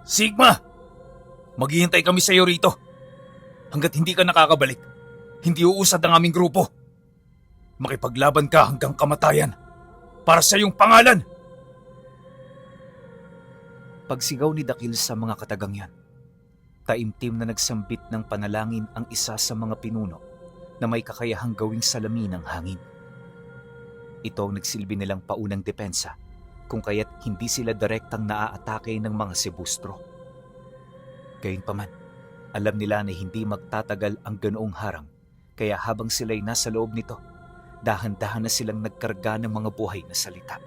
Sigma! Maghihintay kami sa iyo rito. Hanggat hindi ka nakakabalik, hindi uusad ang aming grupo. Makipaglaban ka hanggang kamatayan para sa iyong pangalan! Pagsigaw ni Dakil sa mga katagang yan, taimtim na nagsambit ng panalangin ang isa sa mga pinuno na may kakayahang gawing salamin ng hangin. Ito ang nagsilbi nilang paunang depensa kung kaya't hindi sila direktang naaatake ng mga sebustro. Gayunpaman, alam nila na hindi magtatagal ang ganoong harang, kaya habang sila'y nasa loob nito, dahan-dahan na silang nagkarga ng mga buhay na salita.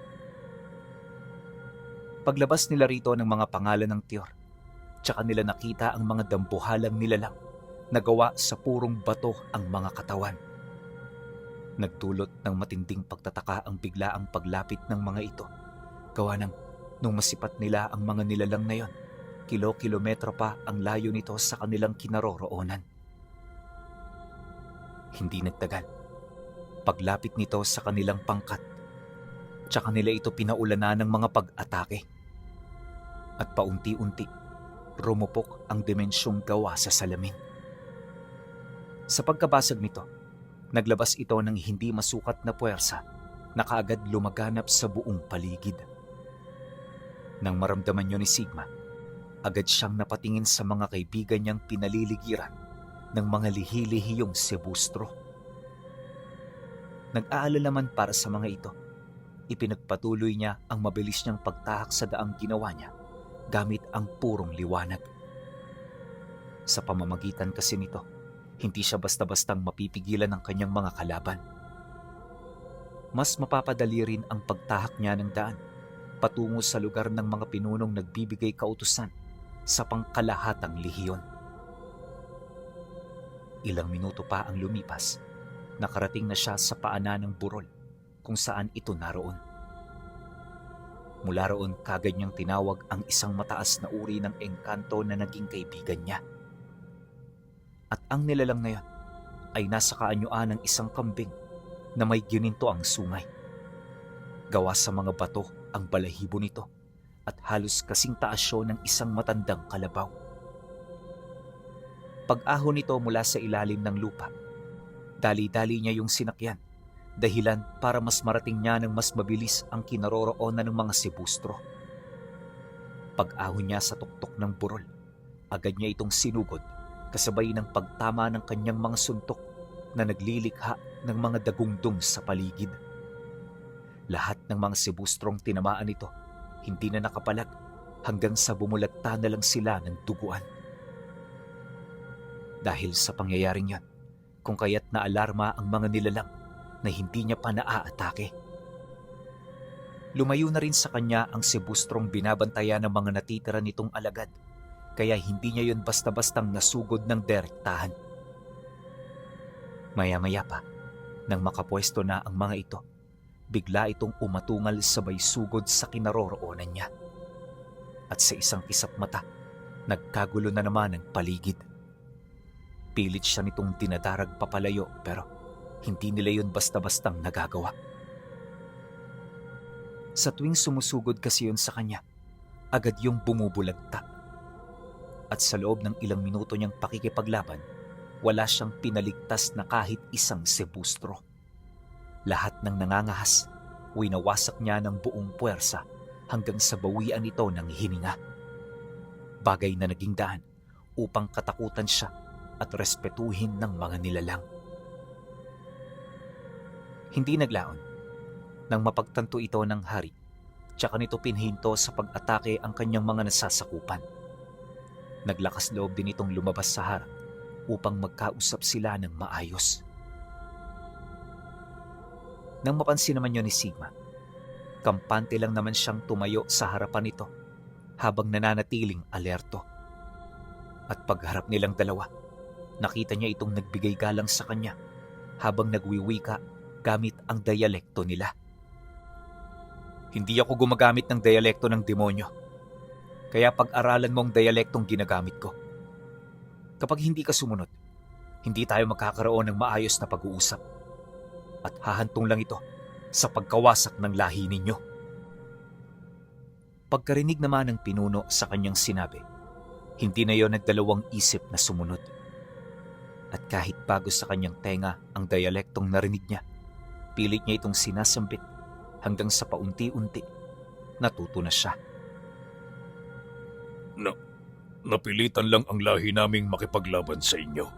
Paglabas nila rito ng mga pangalan ng tiyor, tsaka nila nakita ang mga dambuhalang nilalang na gawa sa purong bato ang mga katawan. Nagdulot ng matinding pagtataka ang biglaang paglapit ng mga ito, gawa ng nung masipat nila ang mga nilalang na yon, kilo-kilometro pa ang layo nito sa kanilang kinaroroonan. Hindi nagtagal. Paglapit nito sa kanilang pangkat, tsaka nila ito pinaulanan ng mga pag-atake. At paunti-unti, rumupok ang dimensyong gawa sa salamin. Sa pagkabasag nito, naglabas ito ng hindi masukat na puwersa na kaagad lumaganap sa buong paligid. Nang maramdaman niyo ni Sigma, agad siyang napatingin sa mga kaibigan niyang pinaliligiran ng mga lihi-lihiyong sebustro. Nag-aalala man para sa mga ito, ipinagpatuloy niya ang mabilis niyang pagtahak sa daang ginawa niya gamit ang purong liwanag. Sa pamamagitan kasi nito, hindi siya basta-bastang mapipigilan ng kanyang mga kalaban. Mas mapapadali rin ang pagtahak niya ng daan patungo sa lugar ng mga pinunong nagbibigay kautusan sa pangkalahatang lehiyon. Ilang minuto pa ang lumipas, nakarating na siya sa paanan ng burol kung saan ito naroon. Mula roon kagad niyang tinawag ang isang mataas na uri ng engkanto na naging kaibigan niya. At ang nilalang na yon ay nasa kaanyuan ng isang kambing na may gininto ang sungay. Gawa sa mga bato ang balahibo nito at halos kasing taas siya ng isang matandang kalabaw. Pag-ahon nito mula sa ilalim ng lupa, dali-dali niya yung sinakyan, dahilan para mas marating niya ng mas mabilis ang kinaroroonan ng mga sebustro. Pag-ahon niya sa tuktok ng burol, agad niya itong sinugod kasabay ng pagtama ng kanyang mga suntok na naglilikha ng mga dagungdong sa paligid. Lahat ng mga sebustrong tinamaan nito hindi na nakapalag hanggang sa bumulagta na lang sila ng duguan. Dahil sa pangyayaring yan, kung kaya't naalarma ang mga nilalang na hindi niya pa naaatake. Lumayo na rin sa kanya ang sebustrong binabantayan ng mga natitira nitong alagad, kaya hindi niya yun basta-bastang nasugod ng direktahan. Maya-maya pa, nang makapwesto na ang mga ito, bigla itong umatungal sabay sugod sa kinaroroonan niya. At sa isang kisap mata, nagkagulo na naman ang paligid. Pilit siya nitong dinadarag papalayo pero hindi nila yun basta-bastang nagagawa. Sa tuwing sumusugod kasi yun sa kanya, agad yung bumubulagta. At sa loob ng ilang minuto niyang pakikipaglaban, wala siyang pinaligtas na kahit isang sebustro. Lahat ng nangangahas, winawasak niya ng buong puwersa hanggang sa bawian ito ng hininga. Bagay na naging daan upang katakutan siya at respetuhin ng mga nilalang. Hindi naglaon. Nang mapagtanto ito ng hari, tsaka nito pinhinto sa pag-atake ang kanyang mga nasasakupan. Naglakas loob din itong lumabas sa harap upang magkausap sila ng maayos. Nang mapansin naman yun ni Sigma, kampante lang naman siyang tumayo sa harapan nito habang nananatiling alerto. At pagharap nilang dalawa, nakita niya itong nagbigay galang sa kanya habang nagwiwika gamit ang dialekto nila. Hindi ako gumagamit ng dialekto ng demonyo, kaya pag-aralan mo ang dialektong ginagamit ko. Kapag hindi ka sumunod, hindi tayo magkakaroon ng maayos na pag-uusap. At hahantong lang ito sa pagkawasak ng lahi ninyo. Pagkarinig naman ng pinuno sa kanyang sinabi, hindi na yon nagdalawang isip na sumunod. At kahit bago sa kanyang tenga ang dialektong narinig niya, pilit niya itong sinasambit hanggang sa paunti-unti natuto na siya. Napilitan lang ang lahi naming makipaglaban sa inyo.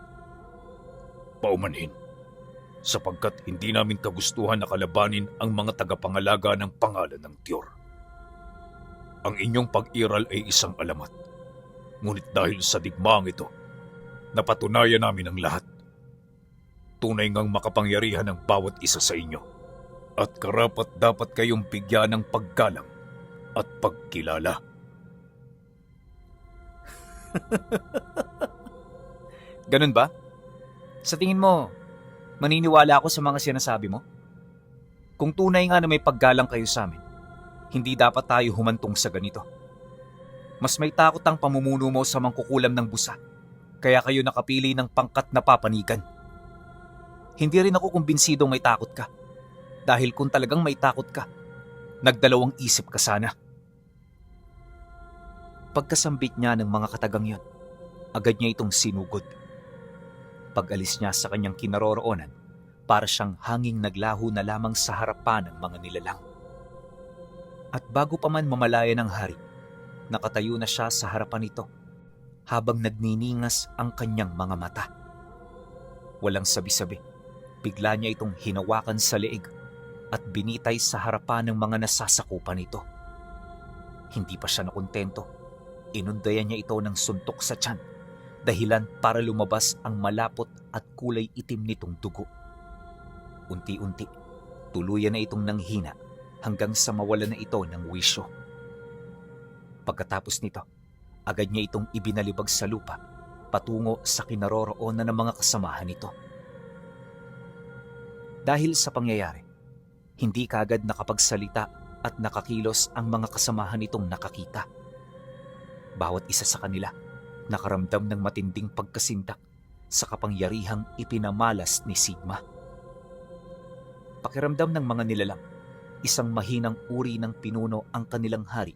Paumanhin, sapagkat hindi namin kagustuhan na kalabanin ang mga tagapangalaga ng pangalan ng Tiyor. Ang inyong pag-iral ay isang alamat, ngunit dahil sa digmaang ito, napatunayan namin ang lahat. Tunay ngang makapangyarihan ang bawat isa sa inyo, at karapat dapat kayong bigyan ng paggalang at pagkilala. Ganun ba? Sa tingin mo, maniniwala ako sa mga sinasabi mo? Kung tunay nga na may paggalang kayo sa amin, hindi dapat tayo humantong sa ganito. Mas may takot ang pamumuno mo sa mangkukulam ng busa, kaya kayo nakapili ng pangkat na papanigan. Hindi rin ako kumbinsidong may takot ka, dahil kung talagang may takot ka, nagdalawang isip ka sana. Pagkasambit niya ng mga katagang yon, agad niya itong sinugod. Pag-alis niya sa kanyang kinaroroonan, para siyang hanging naglaho na lamang sa harapan ng mga nilalang. At bago pa man mamalaya ng hari, nakatayo na siya sa harapan nito, habang nagniningas ang kanyang mga mata. Walang sabi-sabi, bigla niya itong hinawakan sa leeg at binitay sa harapan ng mga nasasakupan nito. Hindi pa siya nakontento. Inundayan niya ito ng suntok sa tiyan, dahilan para lumabas ang malapot at kulay itim nitong dugo. Unti-unti, tuluyan na itong nanghina hanggang sa mawala na ito ng wisyo. Pagkatapos nito, agad niya itong ibinalibag sa lupa patungo sa kinaroroonan ng mga kasamahan nito. Dahil sa pangyayari, hindi kaagad nakapagsalita at nakakilos ang mga kasamahan nitong nakakita. Bawat isa sa kanila nakaramdam ng matinding pagkasindak sa kapangyarihang ipinamalas ni Sigma. Pakiramdam ng mga nilalang, isang mahinang uri ng pinuno ang kanilang hari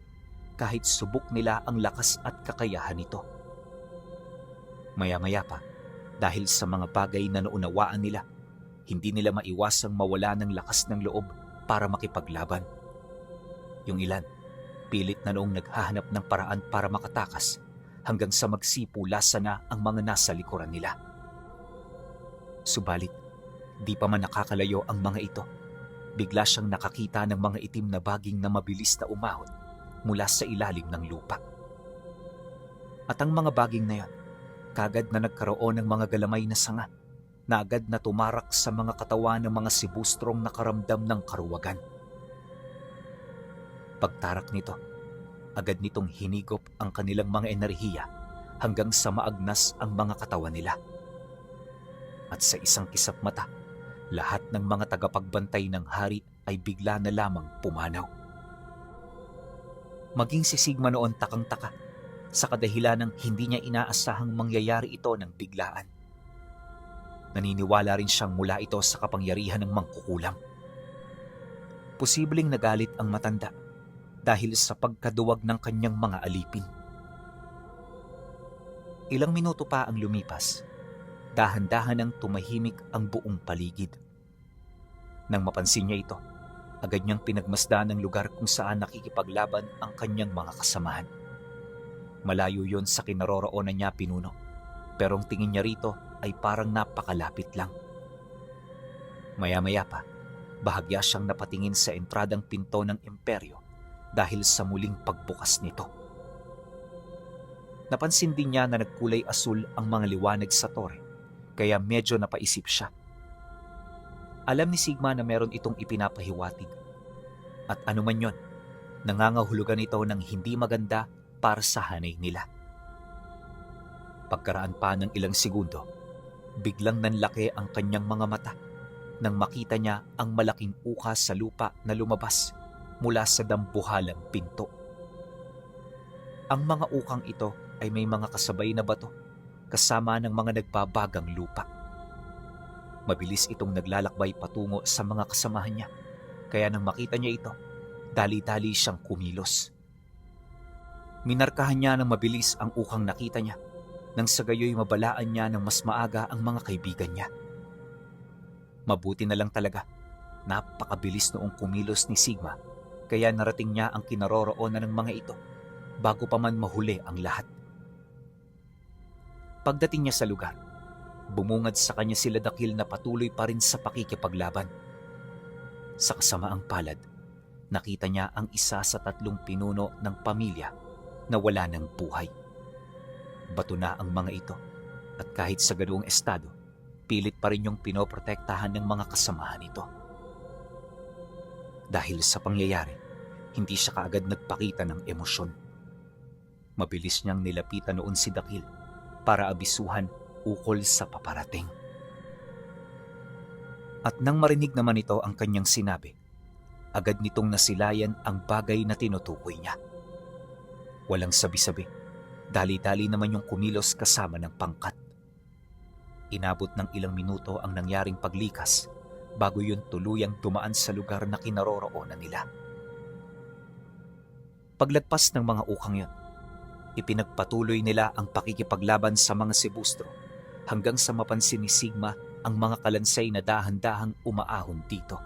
kahit subok nila ang lakas at kakayahan nito. Maya-maya pa, dahil sa mga bagay na naunawaan nila, hindi nila maiwasang mawala ng lakas ng loob para makipaglaban. Yung ilan, pilit na noong naghahanap ng paraan para makatakas hanggang sa magsipulasa na ang mga nasa likuran nila. Subalit, di pa man nakakalayo ang mga ito, bigla siyang nakakita ng mga itim na baging na mabilis na umahon mula sa ilalim ng lupa. At ang mga baging na yan, kagad na nagkaroon ng mga galamay na sanga na agad na tumarak sa mga katawan ng mga sibustrong nakaramdam ng karuwagan. Pagtarak nito, agad nitong hinigop ang kanilang mga enerhiya hanggang sa maagnas ang mga katawan nila. At sa isang kisap mata, lahat ng mga tagapagbantay ng hari ay bigla na lamang pumanaw. Maging si Sigma noon takang-taka sa kadahilan ng hindi niya inaasahang mangyayari ito ng biglaan. Naniniwala rin siyang mula ito sa kapangyarihan ng mangkukulam. Posibleng nagalit ang matanda dahil sa pagkaduwag ng kanyang mga alipin. Ilang minuto pa ang lumipas, dahan-dahan ang tumahimik ang buong paligid. Nang mapansin niya ito, agad niyang pinagmasdan ang lugar kung saan nakikipaglaban ang kanyang mga kasamahan. Malayo yon sa kinaroroonan niya, pinuno, pero ang tingin niya rito ay parang napakalapit lang. Maya-maya pa, bahagya siyang napatingin sa entradang pinto ng imperyo dahil sa muling pagbukas nito. Napansin din niya na nagkulay asul ang mga liwanag sa tore, kaya medyo napaisip siya. Alam ni Sigma na meron itong ipinapahiwatig. At anuman yon, nangangahulugan ito ng hindi maganda para sa hanay nila. Pagkaraan pa ng ilang segundo, biglang nanlaki ang kanyang mga mata nang makita niya ang malaking ukas sa lupa na lumabas mula sa dambuhalang pinto. Ang mga ukang ito ay may mga kasabay na bato kasama ng mga nagbabagang lupa. Mabilis itong naglalakbay patungo sa mga kasamahan niya, kaya nang makita niya ito, dali-dali siyang kumilos. Minarkahan niya ng mabilis ang ukang nakita niya nang sa gayoy mabalaan niya ng mas maaga ang mga kaibigan niya. Mabuti na lang talaga, napakabilis noong kumilos ni Sigma kaya narating niya ang kinaroroonan ng mga ito bago pa man mahuli ang lahat. Pagdating niya sa lugar, bumungad sa kanya sila Dakil na patuloy pa rin sa pakikipaglaban. Sa kasamaang palad, nakita niya ang isa sa 3 pinuno ng pamilya na wala ng buhay. Bato na ang mga ito at kahit sa ganoong estado, pilit pa rin yung pinoprotektahan ng mga kasamahan nito. Dahil sa pangyayari, hindi siya kaagad nagpakita ng emosyon. Mabilis niyang nilapitan noon si Dakil para abisuhan ukol sa paparating. At nang marinig naman ito ang kanyang sinabi, agad nitong nasilayan ang bagay na tinutukoy niya. Walang sabi-sabi, dali-dali naman yung kumilos kasama ng pangkat. Inabot ng ilang minuto ang nangyaring paglikas bago yun tuluyang dumaan sa lugar na kinaroroonan nila. Paglagpas ng mga ukang yun, ipinagpatuloy nila ang pakikipaglaban sa mga sebustro hanggang sa mapansin ni Sigma ang mga kalansay na dahan-dahang umaahon dito.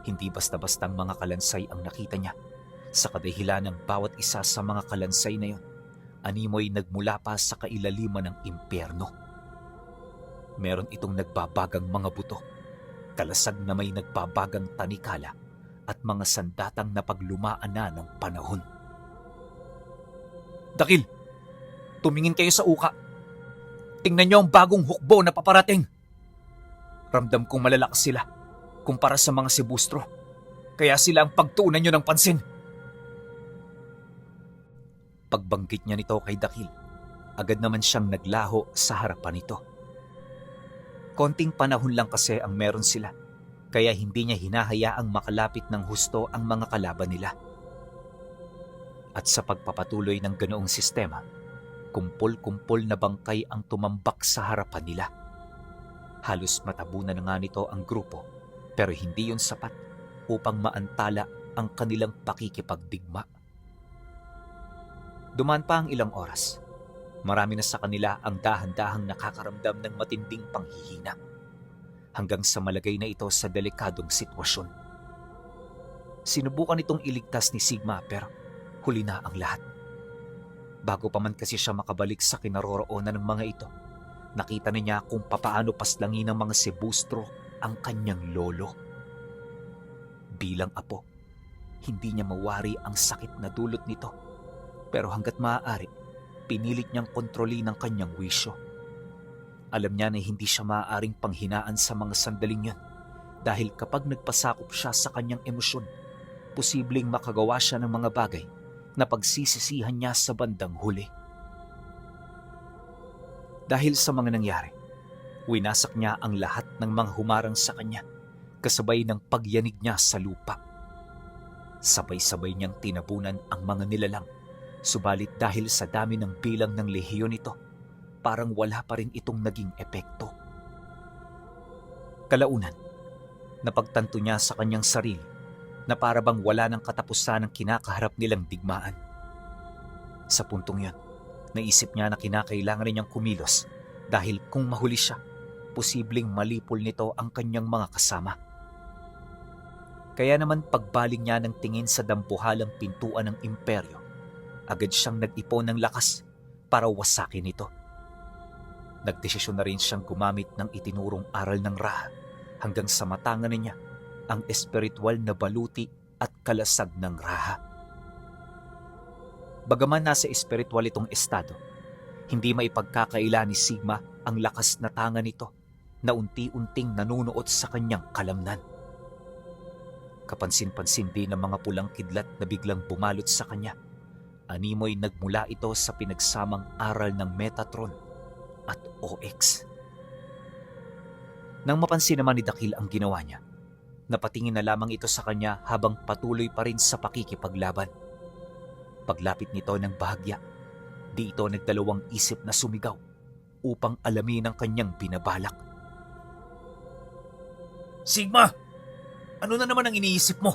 Hindi basta-bastang mga kalansay ang nakita niya. Sa kadahilan ng bawat isa sa mga kalansay na yun, animoy nagmula pa sa kailaliman ng impyerno. Meron itong nagbabagang mga buto, kalasag na may nagbabagang tanikala at mga sandatang napaglumaan na ng panahon. Dakil, tumingin kayo sa uka. Tingnan niyo ang bagong hukbo na paparating. Ramdam kong malalakas sila kumpara sa mga sebustro. Kaya sila ang pagtuunan niyo ng pansin. Pagbanggit niya nito kay Dakil, agad naman siyang naglaho sa harapan nito. Konting panahon lang kasi ang meron sila, kaya hindi niya hinahayaang makalapit ng husto ang mga kalaban nila. At sa pagpapatuloy ng ganoong sistema, kumpol-kumpol na bangkay ang tumambak sa harapan nila. Halos matabunan na nga nito ang grupo, pero hindi yun sapat upang maantala ang kanilang pakikipagdigma. Dumaan pa ang ilang oras. Marami na sa kanila ang dahan-dahang nakakaramdam ng matinding panghihina hanggang sa malagay na ito sa delikadong sitwasyon. Sinubukan itong iligtas ni Sigma pero huli na ang lahat. Bago pa man kasi siya makabalik sa kinaroroonan ng mga ito, nakita na niya kung papaano paslangin ng mga sebustro ang kanyang lolo. Bilang apo, hindi niya mawari ang sakit na dulot nito, pero hanggat maaari, pinilit niyang kontrolin ang kanyang wisyo. Alam niya na hindi siya maaaring panghinaan sa mga sandaling yun dahil kapag nagpasakop siya sa kanyang emosyon, posibleng makagawa siya ng mga bagay na pagsisisihan niya sa bandang huli. Dahil sa mga nangyari, winasak niya ang lahat ng mga humarang sa kanya kasabay ng pagyanig niya sa lupa. Sabay-sabay niyang tinabunan ang mga nilalang, subalit dahil sa dami ng bilang ng lehiyon nito, parang wala pa rin itong naging epekto. Kalaunan, napagtanto niya sa kanyang sarili na para bang wala ng katapusan ang kinakaharap nilang digmaan. Sa puntong yun, naisip niya na kinakailangan niyang kumilos dahil kung mahuli siya, posibleng malipol nito ang kanyang mga kasama. Kaya naman pagbaling niya ng tingin sa dambuhalang pintuan ng imperyo, agad siyang nag-ipon ng lakas para wasakin ito. Nagdesisyon na rin siyang gumamit ng itinurong aral ng Ra hanggang sa matangan niya ang espiritual na baluti at kalasag ng Raha. Bagaman nasa espiritual itong estado, hindi maipagkakaila ni Sigma ang lakas na tanga nito na unti-unting nanunuot sa kanyang kalamnan. Kapansin-pansin din ng mga pulang kidlat na biglang bumalot sa kanya. Animoy nagmula ito sa pinagsamang aral ng Metatron at OX. Nang mapansin naman ni Dakil ang ginawa niya, napatingin na lamang ito sa kanya habang patuloy pa rin sa pakikipaglaban. Paglapit nito ng bahagya, di ito nagdalawang isip na sumigaw upang alamin ang kanyang binabalak. Sigma! Ano na naman ang iniisip mo?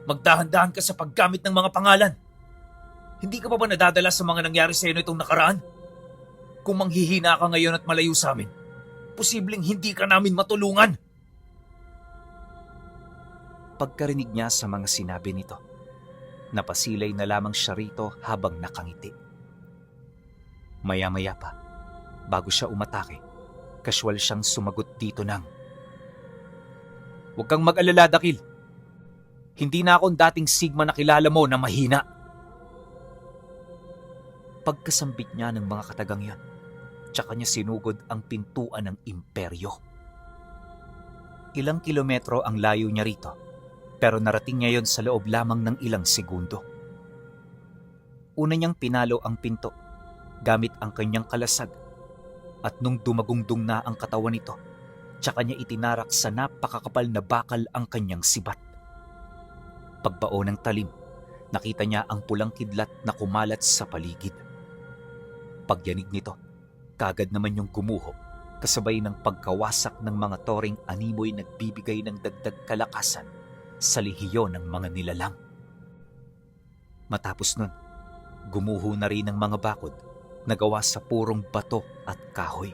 Magdahan-dahan ka sa paggamit ng mga pangalan. Hindi ka pa ba nadadala sa mga nangyari sa iyo nitong nakaraan? Kung manghihina ka ngayon at malayo sa amin, posibleng hindi ka namin matulungan. Pagkarinig niya sa mga sinabi nito, napasilay na lamang siya rito habang nakangiti. Maya-maya pa, bago siya umatake, kaswal siyang sumagot dito ng, "Huwag kang mag-alala, Dakil. Hindi na akong dating Sigma na kilala mo na mahina." Pagkasambit niya ng mga katagang yon, tsaka niya sinugod ang pintuan ng imperyo. Ilang kilometro ang layo niya rito, pero narating niya yon sa loob lamang ng ilang segundo. Una niyang pinalo ang pinto gamit ang kanyang kalasag, at nung dumagungdong na ang katawan nito, tsaka niya itinarak sa napakakapal na bakal ang kanyang sibat. Pagbao ng talim, nakita niya ang pulang kidlat na kumalat sa paligid. Pagyanig nito, kagad naman yung gumuho, kasabay ng pagkawasak ng mga toring animoy nagbibigay ng dagdag kalakasan sa lehiyon ng mga nilalang. Matapos nun, gumuho na rin ang mga bakod na gawa sa purong bato at kahoy.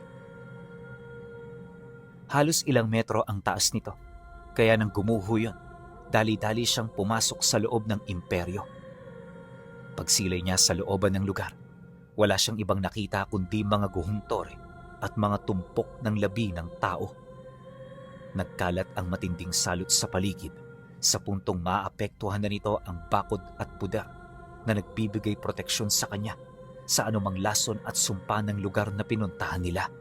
Halos ilang metro ang taas nito, kaya nang gumuho yun, dali-dali siyang pumasok sa loob ng imperyo. Pagsilay niya sa looban ng lugar, wala siyang ibang nakita kundi mga guhong tore at mga tumpok ng labi ng tao. Nagkalat ang matinding salot sa paligid, sa puntong maapektuhan na nito ang bakod at pudar na nagbibigay proteksyon sa kanya sa anumang lason at sumpa ng lugar na pinuntahan nila.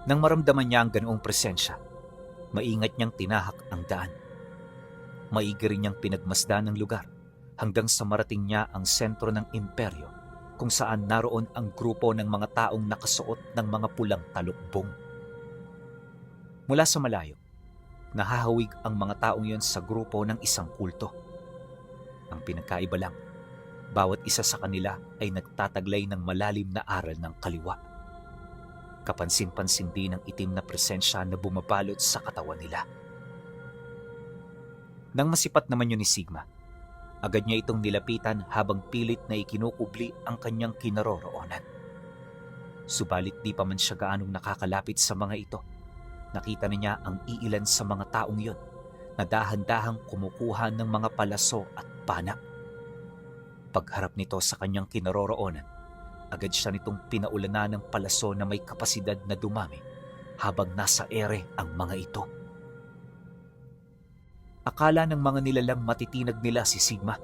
Nang maramdaman niya ang ganoong presensya, maingat niyang tinahak ang daan. Maigi rin niyang pinagmasdan ng lugar hanggang sa marating niya ang sentro ng imperyo, kung saan naroon ang grupo ng mga taong nakasuot ng mga pulang talukbong. Mula sa malayo, nahahawig ang mga taong yon sa grupo ng isang kulto. Ang pinagkaiba lang, bawat isa sa kanila ay nagtataglay ng malalim na aral ng kaliwa. Kapansin-pansin din ang itim na presensya na bumabalot sa katawan nila. Nang masipat naman yun ni Sigma, agad niya itong nilapitan habang pilit na ikinukubli ang kanyang kinaroroonan. Subalit di pa man siya gaanong nakakalapit sa mga ito, nakita na niya ang iilan sa mga taong yon na dahan-dahang kumukuha ng mga palaso at pana. Pagharap nito sa kanyang kinaroroonan, agad siya nitong pinaulanan ng palaso na may kapasidad na dumami habang nasa ere ang mga ito. Akala ng mga nilalang matitinag nila si Sigma,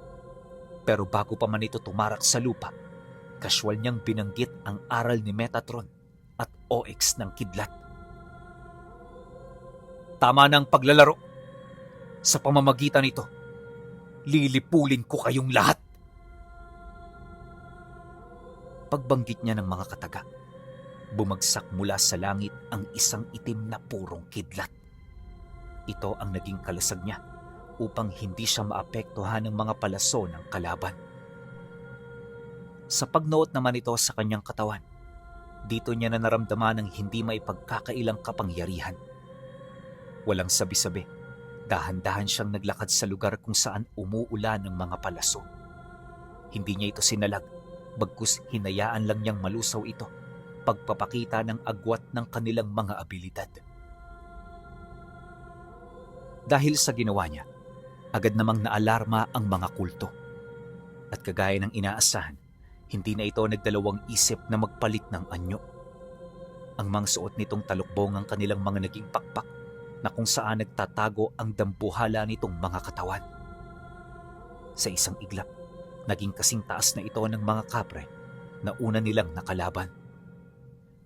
pero bago pa man ito tumarak sa lupa, kaswal niyang binanggit ang aral ni Metatron at OX ng kidlat. Tama na ang paglalaro. Sa pamamagitan nito, lilipulin ko kayong lahat. Pagbanggit niya ng mga kataga, bumagsak mula sa langit ang isang itim na purong kidlat. Ito ang naging kalasag niya upang hindi siya maapektuhan ng mga palaso ng kalaban. Sa pagnuot naman ito sa kanyang katawan, dito niya na naramdaman ang hindi maipagkakailang kapangyarihan. Walang sabi-sabi, dahan-dahan siyang naglakad sa lugar kung saan umuulan ng mga palaso. Hindi niya ito sinalag, bagkus hinayaan lang niyang malusaw ito, pagpapakita ng agwat ng kanilang mga abilidad. Dahil sa ginawa niya, agad namang naalarma ang mga kulto. At kagaya ng inaasahan, hindi na ito nagdalawang isip na magpalit ng anyo. Ang mga suot nitong talukbong ang kanilang mga naging pakpak na kung saan nagtatago ang dambuhala nitong mga katawan. Sa isang iglap, naging kasing taas na ito ng mga kapre na una nilang nakalaban.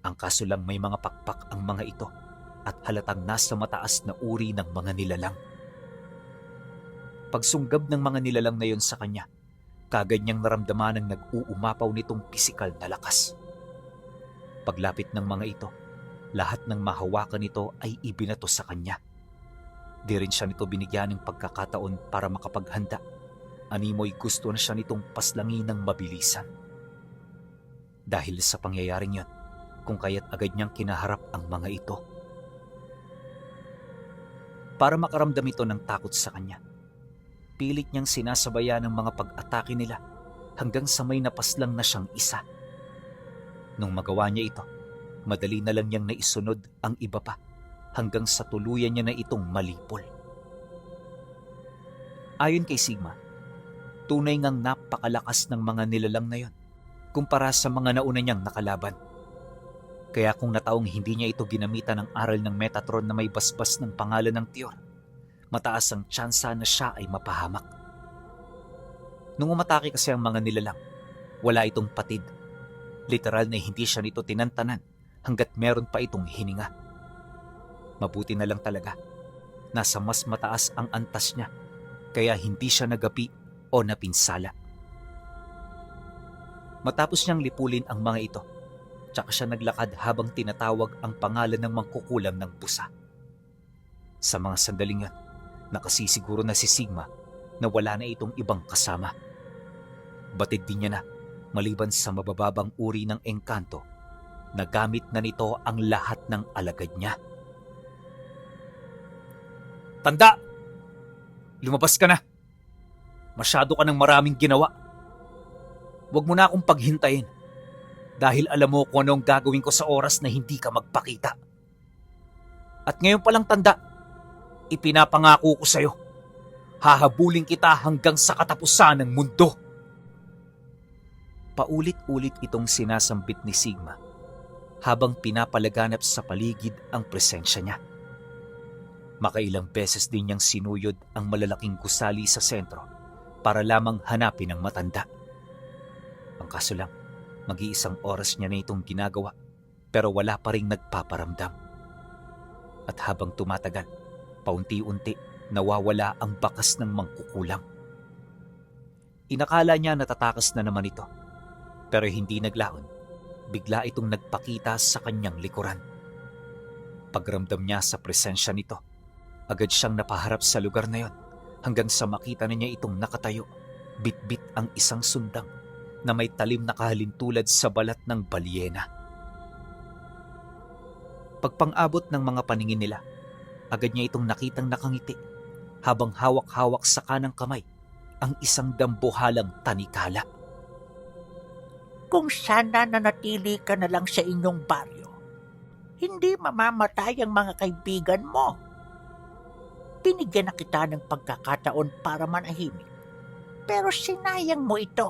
Ang kaso lang may mga pakpak ang mga ito at halatang nasa mataas na uri ng mga nilalang. Pagsunggab ng mga nilalang na yon sa kanya, kagad niyang naramdaman ang nag-uumapaw nitong pisikal na lakas. Paglapit ng mga ito, lahat ng mahawakan nito ay ibinato sa kanya. Di rin siya nito binigyan ng pagkakataon para makapaghanda. Animoy gusto na siya nitong paslangin ng mabilisan. Dahil sa pangyayaring yon, kung kaya't agad niyang kinaharap ang mga ito. Para makaramdam ito ng takot sa kanya, Pilit niyang sinasabayan ng mga pag-atake nila hanggang sa may napaslang na siyang isa. Nung magawa niya ito, madali na lang niyang naisunod ang iba pa hanggang sa tuluyan niya na itong malipol. Ayon kay Sigma, tunay ngang napakalakas ng mga nilalang na yon kumpara sa mga nauna niyang nakalaban. Kaya kung nataong hindi niya ito ginamitan ng aral ng Metatron na may basbas ng pangalan ng Tiyor, mataas ang tsansa na siya ay mapahamak. Nung umatake kasi ang mga nilalang, wala itong patid. Literal na hindi siya nito tinantanan hanggat meron pa itong hininga. Mabuti na lang talaga, nasa mas mataas ang antas niya, kaya hindi siya nagapi o napinsala. Matapos niyang lipulin ang mga ito, tsaka siya naglakad habang tinatawag ang pangalan ng mangkukulam ng pusa. Sa mga sandaling yan, nakasisiguro na si Sigma na wala na itong ibang kasama. Batid din niya na, maliban sa mabababang uri ng engkanto, nagamit na nito ang lahat ng alagad niya. Tanda! Lumabas ka na! Masyado ka ng maraming ginawa. Huwag mo na akong paghintayin dahil alam mo kung anong gagawin ko sa oras na hindi ka magpakita. At ngayon palang tanda, ipinapangako ko sa'yo, hahabulin kita hanggang sa katapusan ng mundo. Paulit-ulit itong sinasambit ni Sigma habang pinapalaganap sa paligid ang presensya niya. Makailang beses din niyang sinuyod ang malalaking gusali sa sentro para lamang hanapin ang matanda. Ang kaso lang, mag-iisang oras niya na itong ginagawa pero wala pa ring nagpaparamdam. At habang tumatagal, paunti-unti nawawala ang bakas ng mangkukulam. Inakala niya natatakas na naman ito, pero hindi naglaon. Bigla itong nagpakita sa kanyang likuran. Pagramdam niya sa presensya nito, agad siyang napaharap sa lugar na yon hanggang sa makita na niya itong nakatayo, bitbit ang isang sundang na may talim na kahalintulad sa balat ng balyena. Pagpang-abot ng mga paningin nila, agad niya itong nakitang nakangiti habang hawak-hawak sa kanang kamay ang isang dambuhalang tanikala. Kung sana nanatili ka na lang sa inyong baryo, hindi mamamatay ang mga kaibigan mo. Binigyan na kita ng pagkakataon para manahimik, pero sinayang mo ito.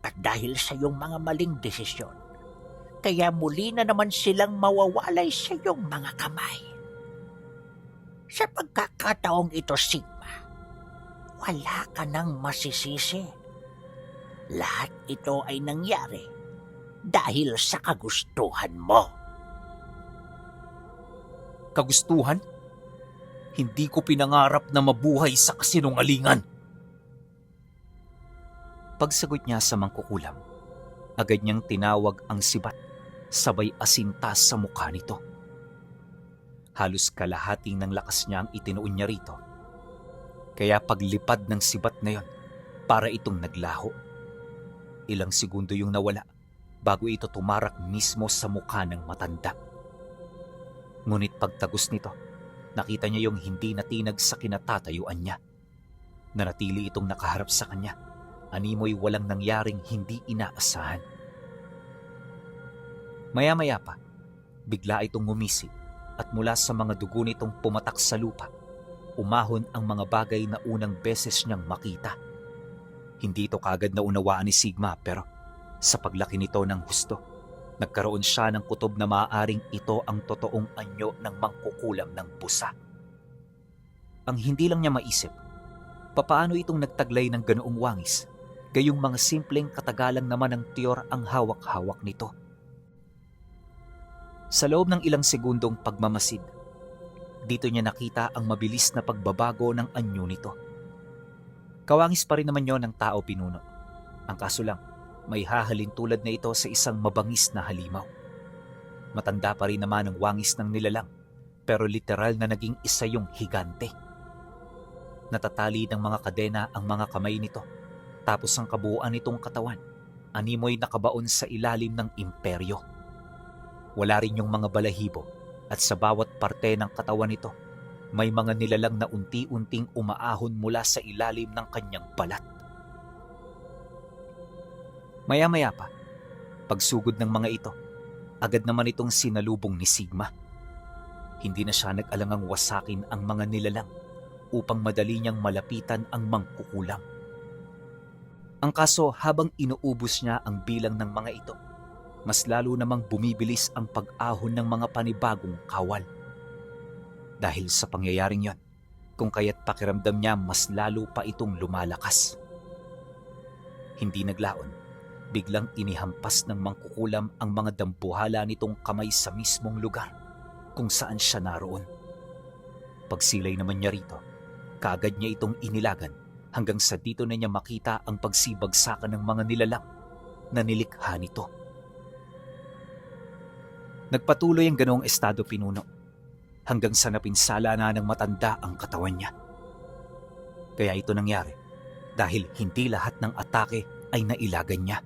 At dahil sa iyong mga maling desisyon, kaya muli na naman silang mawawalay sa iyong mga kamay. Sa pagkakataong ito, Sigma, wala ka nang masisisi. Lahat ito ay nangyari dahil sa kagustuhan mo. Kagustuhan? Hindi ko pinangarap na mabuhay sa kasinungalingan. Pagsagot niya sa mangkukulam, agad niyang tinawag ang sibat, sabay asintas sa mukha nito. Halos kalahati ng lakas niya ang itinuon niya rito. Kaya paglipad ng sibat na yon, para itong naglaho. Ilang segundo yung nawala bago ito tumarak mismo sa mukha ng matanda. Ngunit pagtagos nito, nakita niya yung hindi natinag sa kinatatayuan niya. Nanatili itong nakaharap sa kanya, animoy walang nangyaring hindi inaasahan. Maya-maya pa, bigla itong ngumisi at mula sa mga dugo nitong pumatak sa lupa, umahon ang mga bagay na unang beses niyang makita. Hindi ito kaagad na unawaan ni Sigma pero sa paglaki nito ng husto, nagkaroon siya ng kutob na maaaring ito ang totoong anyo ng mangkukulam ng pusa. Ang hindi lang niya maisip, papaano itong nagtaglay ng ganoong wangis, gayong mga simpleng katagalang naman ng Tiyor ang hawak-hawak nito. Sa loob ng ilang segundong pagmamasid, dito niya nakita ang mabilis na pagbabago ng anyo nito. Kawangis pa rin naman yon ng tao pinuno. Ang kaso lang, may hahalin tulad na ito sa isang mabangis na halimaw. Matanda pa rin naman ang wangis ng nilalang, pero literal na naging isa yung higante. Natatali ng mga kadena ang mga kamay nito, tapos ang kabuuan nitong katawan, animoy nakabaon sa ilalim ng imperyo. Wala rin yung mga balahibo, at sa bawat parte ng katawan nito, May mga nilalang na unti-unting umaahon mula sa ilalim ng kanyang balat. Maya-maya pa, pagsugod ng mga ito, agad naman itong sinalubong ni Sigma. Hindi na siya nag-alangang wasakin ang mga nilalang upang madali niyang malapitan ang mangkukulam. Ang kaso, habang inuubos niya ang bilang ng mga ito, mas lalo namang bumibilis ang pag-ahon ng mga panibagong kawal. Dahil sa pangyayaring yon, kung kaya't pakiramdam niya mas lalo pa itong lumalakas. Hindi naglaon, biglang inihampas ng mangkukulam ang mga dambuhala nitong kamay sa mismong lugar kung saan siya naroon. Pagsilay naman niya rito, kaagad niya itong inilagan hanggang sa dito na niya makita ang pagsibagsakan ng mga nilalang na nilikha nito. Nagpatuloy ang ganoong estado pinuno hanggang sa napinsala na ng matanda ang katawan niya. Kaya ito nangyari dahil hindi lahat ng atake ay nailagan niya.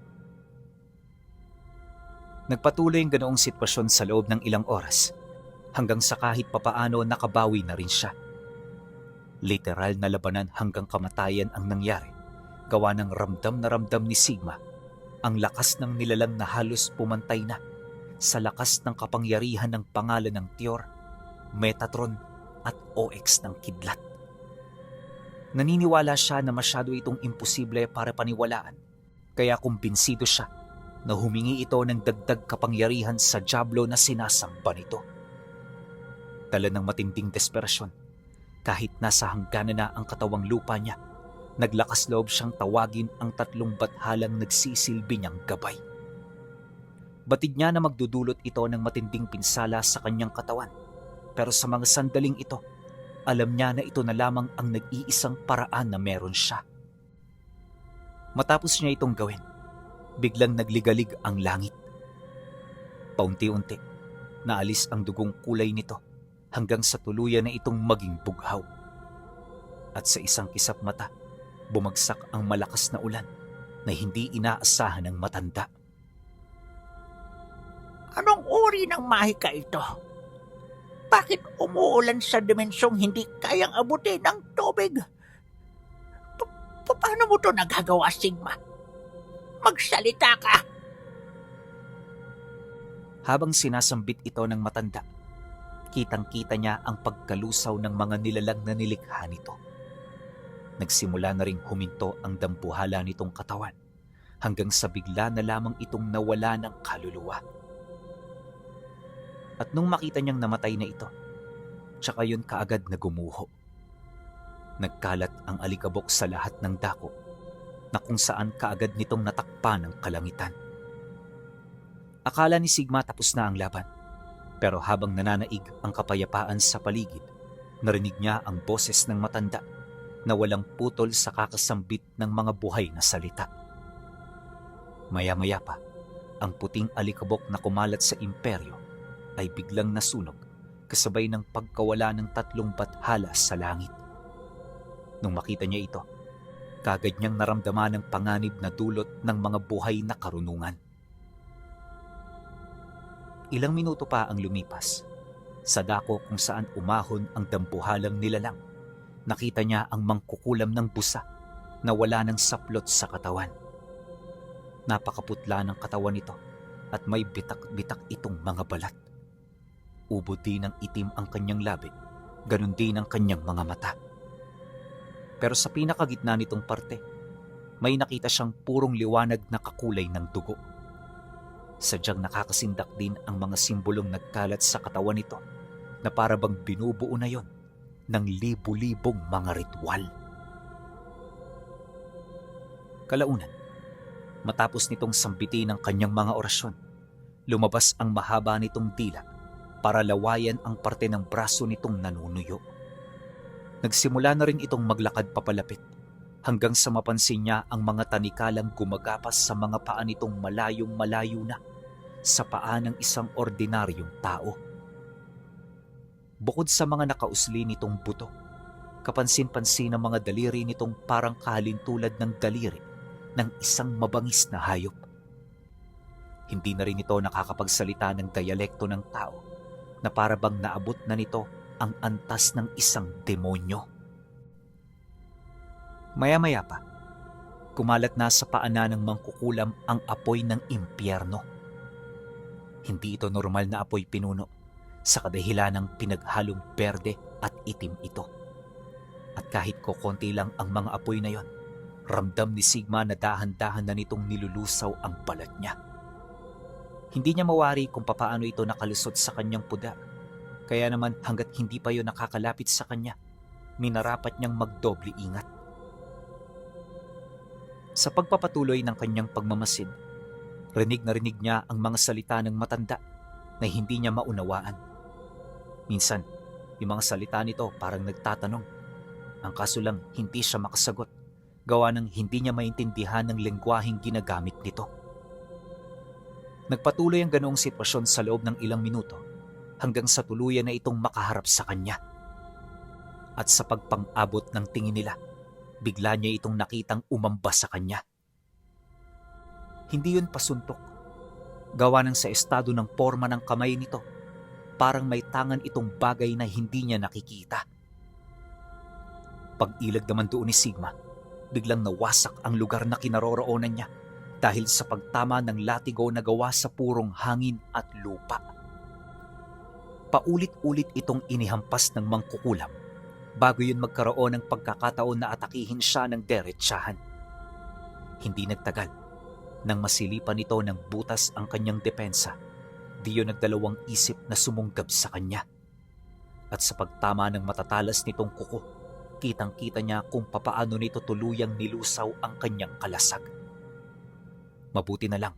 Nagpatuloy ang ganoong sitwasyon sa loob ng ilang oras hanggang sa kahit papaano nakabawi na rin siya. Literal na labanan hanggang kamatayan ang nangyari, gawa ng ramdam na ramdam ni Sigma ang lakas ng nilalang na halos pumantay na sa lakas ng kapangyarihan ng pangalan ng Tiyor, Metatron at OX ng kidlat. Naniniwala siya na masyado itong imposible para paniwalaan, kaya kumbinsido siya na humingi ito ng dagdag kapangyarihan sa Diablo na sinasamba nito. Dala ng matinding desperasyon, kahit nasa hangganan na ang katawang lupa niya, naglakas loob siyang tawagin ang 3 bathalang nagsisilbi niyang gabay. Batid niya na magdudulot ito ng matinding pinsala sa kanyang katawan, pero sa mga sandaling ito, alam niya na ito na lamang ang nag-iisang paraan na meron siya. Matapos niya itong gawin, biglang nagligalig ang langit. Paunti-unti, naalis ang dugong kulay nito hanggang sa tuluyan na itong maging bughaw. At sa isang kisap mata, bumagsak ang malakas na ulan na hindi inaasahan ng matanda. Anong uri ng mahika ito? Bakit umuulan sa dimensyong hindi kayang abutin ng tubig? Paano mo ito nagagawa, Sigma? Magsalita ka! Habang sinasambit ito ng matanda, kitang-kita niya ang pagkalusaw ng mga nilalang na nilikha nito. Nagsimula na ring huminto ang dambuhala nitong katawan hanggang sa bigla na lamang itong nawala ng kaluluwa. At nung makita niyang namatay na ito, tsaka yun kaagad na gumuho. Nagkalat ang alikabok sa lahat ng dako na kung saan kaagad nitong natakpan ng kalangitan. Akala ni Sigma tapos na ang laban, pero habang nananaig ang kapayapaan sa paligid, narinig niya ang boses ng matanda na walang putol sa kakasambit ng mga buhay na salita. Maya-maya pa, ang puting alikabok na kumalat sa imperyo ay biglang nasunog kasabay ng pagkawala ng 3 bathala sa langit. Nung makita niya ito, kaagad niyang naramdaman ang panganib na dulot ng mga buhay na karunungan. Ilang minuto pa ang lumipas. Sa dako kung saan umahon ang dambuhalang nilalang, nakita niya ang mangkukulam ng busa na wala ng saplot sa katawan. Napakaputla ng katawan nito at may bitak-bitak itong mga balat. Ubod din ng itim ang kanyang labi, ganun din ang kanyang mga mata. Pero sa pinakagitna nitong parte, may nakita siyang purong liwanag na kakulay ng dugo. Sadyang nakakasindak din ang mga simbolong nagkalat sa katawan nito na para bang binubuo na yon ng libu-libong mga ritual. Kalaunan, matapos nitong sambitin ang kanyang mga orasyon, lumabas ang mahaba nitong dila para lawayan ang parte ng braso nitong nanunuyo. Nagsimula na rin itong maglakad papalapit hanggang sa mapansin niya ang mga tanikalang gumagapas sa mga paa nitong malayong-malayo na sa paa ng isang ordinaryong tao. Bukod sa mga nakausli nitong buto, kapansin-pansin ang mga daliri nitong parang kahalintulad ng daliri ng isang mabangis na hayop. Hindi na rin ito nakakapagsalita ng dialekto ng tao na para bang naabot na nito ang antas ng isang demonyo. Maya-maya pa, kumalat na sa paanan ng mangkukulam ang apoy ng impyerno. Hindi ito normal na apoy pinuno sa kadahilan ng pinaghalong berde at itim ito. At kahit kokonti lang ang mga apoy na yon, ramdam ni Sigma na dahan-dahan na nitong nilulusaw ang balat niya. Hindi niya mawari kung papaano ito nakalusot sa kanyang puda. Kaya naman hanggat hindi pa yon nakakalapit sa kanya, minarapat niyang magdoble ingat. Sa pagpapatuloy ng kanyang pagmamasid, rinig na rinig niya ang mga salita ng matanda na hindi niya maunawaan. Minsan, yung mga salita nito parang nagtatanong. Ang kaso lang hindi siya makasagot, gawa ng hindi niya maintindihan ng lengguaheng ginagamit nito. Nagpatuloy ang ganoong sitwasyon sa loob ng ilang minuto hanggang sa tuluyan na itong makaharap sa kanya. At sa pagpang-abot ng tingin nila, bigla niya itong nakitang umamba sa kanya. Hindi yun pasuntok. Gawa ng sa estado ng porma ng kamay nito, parang may tangan itong bagay na hindi niya nakikita. Pag-ilag naman doon ni Sigma, biglang nawasak ang lugar na kinaroroonan niya dahil sa pagtama ng latigo na gawa sa purong hangin at lupa. Paulit-ulit itong inihampas ng mangkukulam bago yun magkaroon ng pagkakataon na atakihin siya ng derechahan. Hindi nagtagal, nang masilipan nito ng butas ang kanyang depensa, di yun nagdalawang isip na sumunggab sa kanya. At sa pagtama ng matatalas nitong kuko, kitang-kita niya kung papaano nito tuluyang nilusaw ang kanyang kalasag. Mabuti na lang,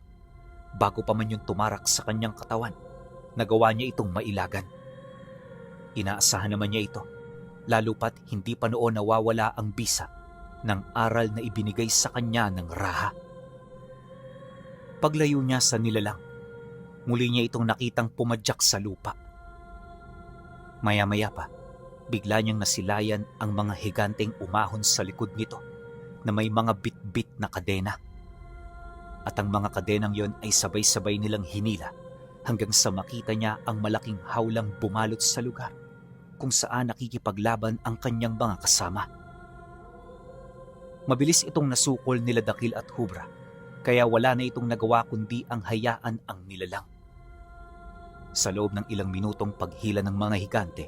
bago pa man yung tumarak sa kanyang katawan, nagawa niya itong mailagan. Inaasahan naman niya ito, lalo pat hindi pa noon nawawala ang bisa ng aral na ibinigay sa kanya ng Raha. Paglayo niya sa nilalang, muli niya itong nakitang pumadyak sa lupa. Maya-maya pa, bigla niyang nasilayan ang mga higanteng umahon sa likod nito na may mga bit-bit na kadena. At ang mga kadenang yon ay sabay-sabay nilang hinila hanggang sa makita niya ang malaking hawlang bumalot sa lugar kung saan nakikipaglaban ang kanyang mga kasama. Mabilis itong nasukol nila Dakil at Hubra, kaya wala na itong nagawa kundi ang hayaan ang nilalang. Sa loob ng ilang minutong paghila ng mga higante,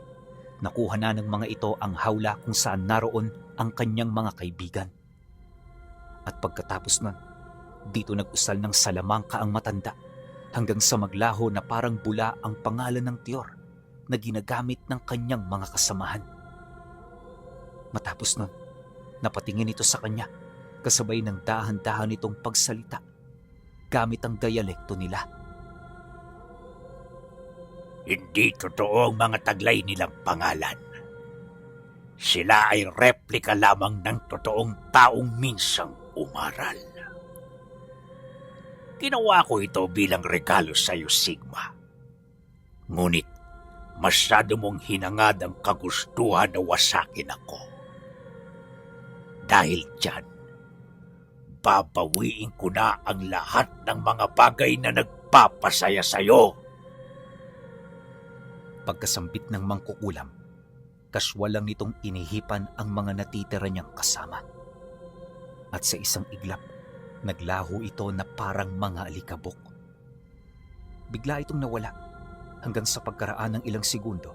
nakuha na ng mga ito ang hawla kung saan naroon ang kanyang mga kaibigan. At pagkatapos nun, dito nag-usal ng salamangka ang matanda hanggang sa maglaho na parang bula ang pangalan ng Tiyor na ginagamit ng kanyang mga kasamahan. Matapos nun, napatingin ito sa kanya kasabay ng dahan-dahan nitong pagsalita gamit ang dialekto nila. Hindi totoo ang mga taglay nilang pangalan. Sila ay replika lamang ng totoong taong minsang umaral. Ginawa ko ito bilang regalo sa iyo, Sigma. Ngunit masyado mong hinangad ang kagustuhan na wasakin ako. Dahil dyan, babawiin ko na ang lahat ng mga bagay na nagpapasaya sa iyo. Pagkasambit ng mangkukulam, kaswal lang nitong inihipan ang mga natitira niyang kasama. At sa isang iglap, naglaho ito na parang mga alikabok. Bigla itong nawala hanggang sa pagkaraan ng ilang segundo,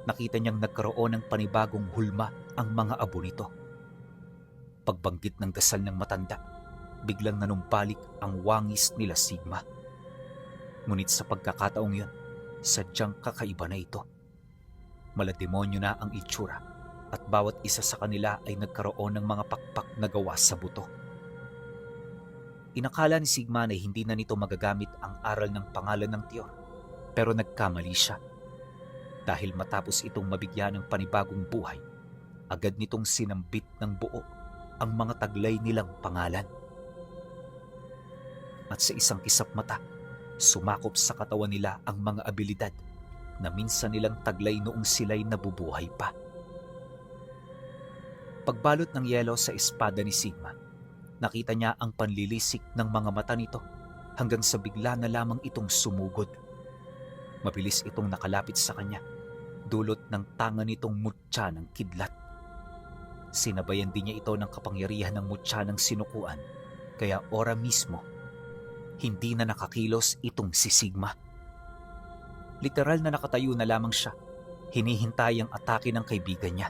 nakita niyang nagkaroon ng panibagong hulma ang mga abo nito. Pagbanggit ng dasal ng matanda, biglang nanumbalik ang wangis nila Sigma. Ngunit sa pagkakataong yun, sadyang kakaiba na ito. Malademonyo na ang itsura at bawat isa sa kanila ay nagkaroon ng mga pakpak na gawa sa buto. Inakala ni Sigma na hindi na nito magagamit ang aral ng pangalan ng Tiyor, pero nagkamali siya. Dahil matapos itong mabigyan ng panibagong buhay, agad nitong sinambit ng buo ang mga taglay nilang pangalan. At sa isang kisap mata, sumakop sa katawan nila ang mga abilidad na minsan nilang taglay noong sila'y nabubuhay pa. Pagbalot ng yelo sa espada ni Sigma, nakita niya ang panlilisik ng mga mata nito hanggang sa bigla na lamang itong sumugod. Mabilis itong nakalapit sa kanya dulot ng tanga nitong mutya ng kidlat. Sinabayan din niya ito ng kapangyarihan ng mutya ng sinukuan, kaya ora mismo, hindi na nakakilos itong si Sigma. Literal na nakatayo na lamang siya, hinihintay ang atake ng kaibigan niya.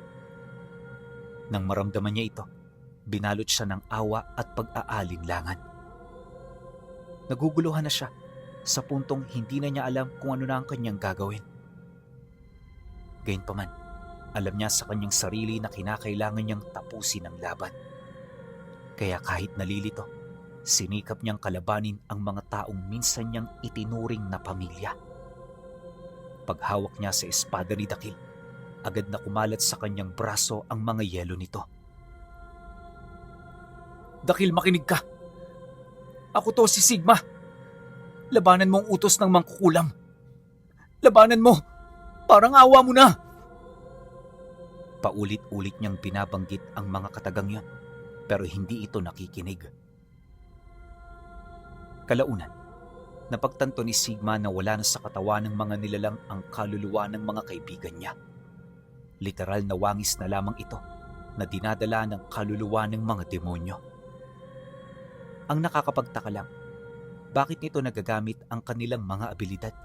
Nang maramdaman niya ito, binalot siya ng awa at pag-aalinlangan. Naguguluhan na siya sa puntong hindi na niya alam kung ano na ang kanyang gagawin. Gayunpaman, alam niya sa kanyang sarili na kinakailangan niyang tapusin ang laban. Kaya kahit nalilito, sinikap niyang kalabanin ang mga taong minsan niyang itinuring na pamilya. Paghawak niya sa espada ni Dakil, agad na kumalat sa kanyang braso ang mga yelo nito. Dakil, makinig ka. Ako to si Sigma. Labanan mo ang utos ng mangkukulam. Labanan mo. Parang awa mo na. Paulit-ulit niyang binabanggit ang mga katagang yon, pero hindi ito nakikinig. Kalaunan, napagtanto ni Sigma na wala na sa katawan ng mga nilalang ang kaluluwa ng mga kaibigan niya. Literal na wangis na lamang ito na dinadala ng kaluluwa ng mga demonyo. Ang nakakapagtaka lang, bakit nito nagagamit ang kanilang mga abilidad?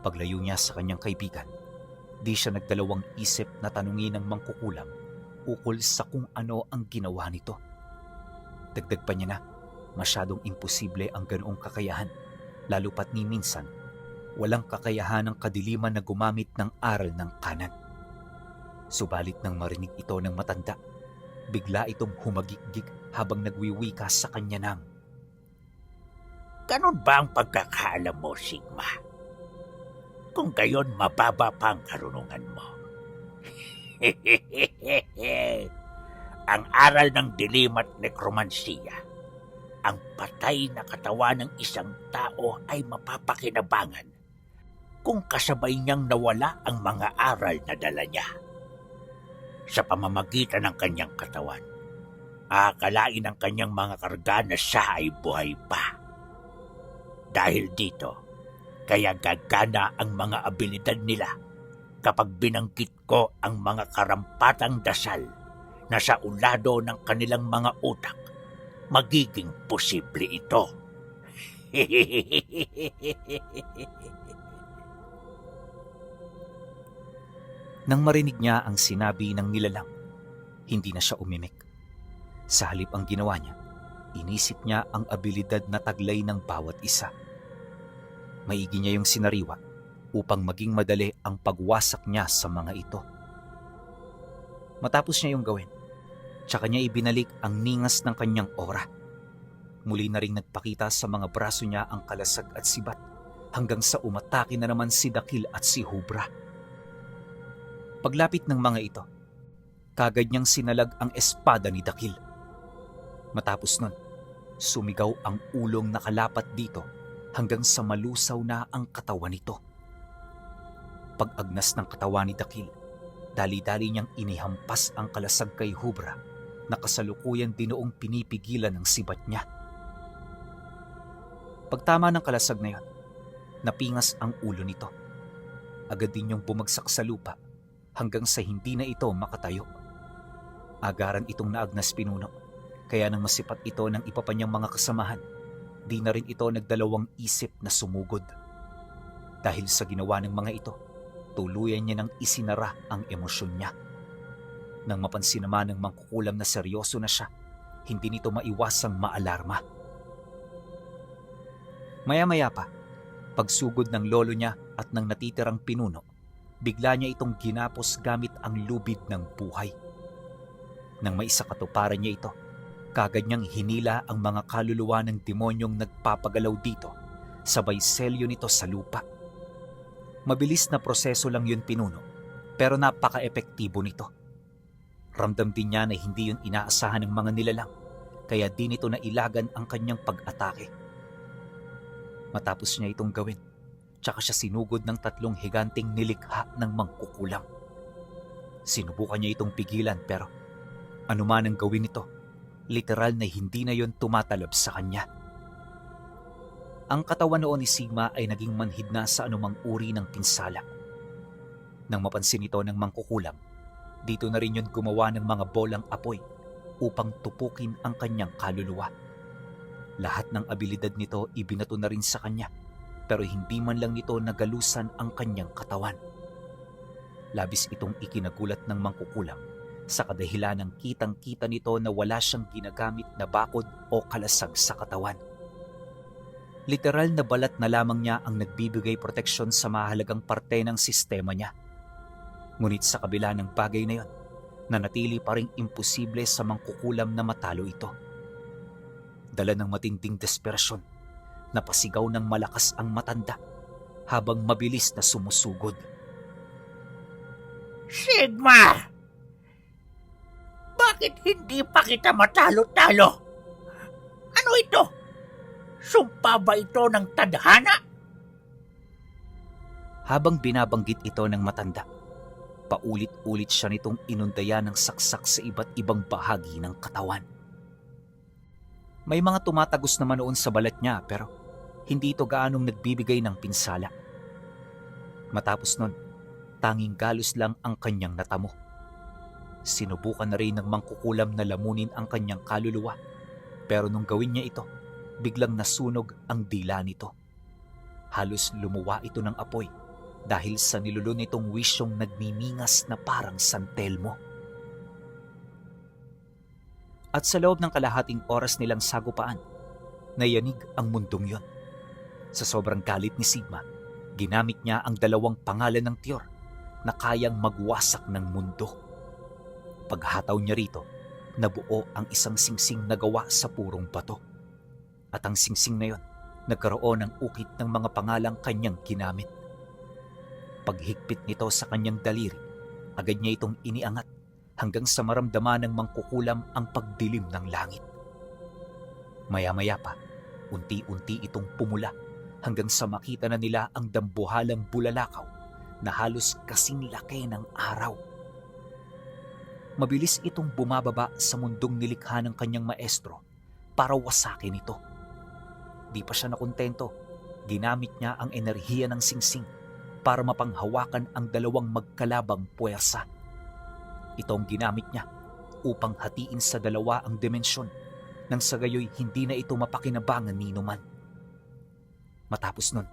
Paglayo niya sa kanyang kaibigan, di siya nagdalawang isip na tanungin ng mangkukulam ukol sa kung ano ang ginawa nito. Dagdag pa niya na, masyadong imposible ang ganoong kakayahan, lalo pat ni minsan, walang kakayahan ng kadiliman na gumamit ng aral ng kanan. Subalit nang marinig ito ng matanda, bigla itong humagigig habang nagwiwika sa kanya ng, Ganun ba ang pagkakaalam mo, Sigma? Kung gayon, mababa pa ang karunungan mo. Ang aral ng dilim at nekromansiya, ang patay na katawan ng isang tao ay mapapakinabangan kung kasabay niyang nawala ang mga aral na dala niya. Sa pamamagitan ng kanyang katawan, aakalain ang kanyang mga karga na siya ay buhay pa. Dahil dito, kaya gagana ang mga abilidad nila kapag binanggit ko ang mga karampatang dasal na sa ulado ng kanilang mga utak, magiging posible ito. Nang marinig niya ang sinabi ng nilalang, hindi na siya umimik. Sa halip ang ginawa niya, inisip niya ang abilidad na taglay ng bawat isa. Maigi niya yung sinariwa upang maging madali ang pagwasak niya sa mga ito. Matapos niya yung gawin, tsaka niya ibinalik ang ningas ng kanyang aura. Muli na ring nagpakita sa mga braso niya ang kalasag at sibat hanggang sa umatake na naman si Dakil at si Hubra. Paglapit ng mga ito, kagad niyang sinalag ang espada ni Dakil. Matapos nun, sumigaw ang ulong nakalapat dito hanggang sa malusaw na ang katawan nito. Pag-agnas ng katawan ni Dakil, dali-dali niyang inihampas ang kalasag kay Hubra na kasalukuyan dinoong pinipigilan ng sibat niya. Pagtama ng kalasag na yon, napingas ang ulo nito. Agad din niyang bumagsak sa lupa hanggang sa hindi na ito makatayo. Agaran itong naagnas pinuno, kaya nang masipat ito ng iba pa niyang mga kasamahan, di na rin ito nagdalawang isip na sumugod. Dahil sa ginawa ng mga ito, tuluyan niya nang isinara ang emosyon niya. Nang mapansin naman ng mangkukulam na seryoso na siya, hindi nito maiwasang maalarma. Maya-maya pa, pagsugod ng lolo niya at ng natitirang pinuno, bigla niya itong ginapos gamit ang lubid ng buhay. Nang maisakatuparan niya ito, kagad niyang hinila ang mga kaluluwa ng demonyong nagpapagalaw dito, sabay selyo nito sa lupa. Mabilis na proseso lang yun pinuno, pero napaka-epektibo nito. Ramdam din niya na hindi yun inaasahan ng mga nilalang, kaya di nito nailagan ang kanyang pag-atake. Matapos niya itong gawin, tsaka siya sinugod ng 3 higanting nilikha ng mangkukulam. Sinubukan niya itong pigilan pero anuman ang gawin nito, literal na hindi na yon tumatalab sa kanya. Ang katawan noon ni Sigma ay naging manhid na sa anumang uri ng pinsala. Nang mapansin ito ng mangkukulam, dito na rin yun gumawa ng mga bolang apoy upang tupukin ang kanyang kaluluwa. Lahat ng abilidad nito ibinato na rin sa kanya, pero hindi man lang nito nagalusan ang kanyang katawan. Labis itong ikinagulat ng mangkukulam sa kadahilan ng kitang-kita nito na wala siyang ginagamit na bakod o kalasag sa katawan. Literal na balat na lamang niya ang nagbibigay proteksyon sa mahalagang parte ng sistema niya. Ngunit sa kabila ng bagay na yon, nanatili pa ring imposible sa mangkukulam na matalo ito. Dala ng matinding desperasyon, napasigaw ng malakas ang matanda habang mabilis na sumusugod. Sigma! Bakit hindi pa kita matalo-talo? Ano ito? Sumpa ba ito ng tadhana? Habang binabanggit ito ng matanda, paulit-ulit siya nitong inundayan ng saksak sa iba't ibang bahagi ng katawan. May mga tumatagos naman noon sa balat niya pero hindi ito gaanong nagbibigay ng pinsala. Matapos nun, tanging galos lang ang kanyang natamo. Sinubukan na rin ng mangkukulam na lamunin ang kanyang kaluluwa, pero nung gawin niya ito, biglang nasunog ang dila nito. Halos lumuwa ito ng apoy dahil sa nilulun nitong wisyong nagniningas na parang santelmo. At sa loob ng kalahating oras nilang sagupaan, nayanig ang mundong yon. Sa sobrang galit ni Sigma, ginamit niya ang 2 pangalan ng Tiyor na kayang magwasak ng mundo. Paghataw niya rito, nabuo ang isang singsing na gawa sa purong bato. At ang singsing na yon, nagkaroon ng ukit ng mga pangalang kanyang ginamit. Paghigpit nito sa kanyang daliri, agad niya itong iniangat hanggang sa maramdaman ng mangkukulam ang pagdilim ng langit. Maya-maya pa, unti-unti itong pumula hanggang sa makita na nila ang dambuhalang bulalakaw na halos kasing laki ng araw. Mabilis itong bumababa sa mundong nilikha ng kanyang maestro para wasakin ito. Di pa siya nakontento, ginamit niya ang enerhiya ng singsing para mapanghawakan ang 2 magkalabang puwersa. Ito ang ginamit niya upang hatiin sa 2 ang dimensyon nang sa gayoy hindi na ito mapakinabangan ni numan. Matapos nun,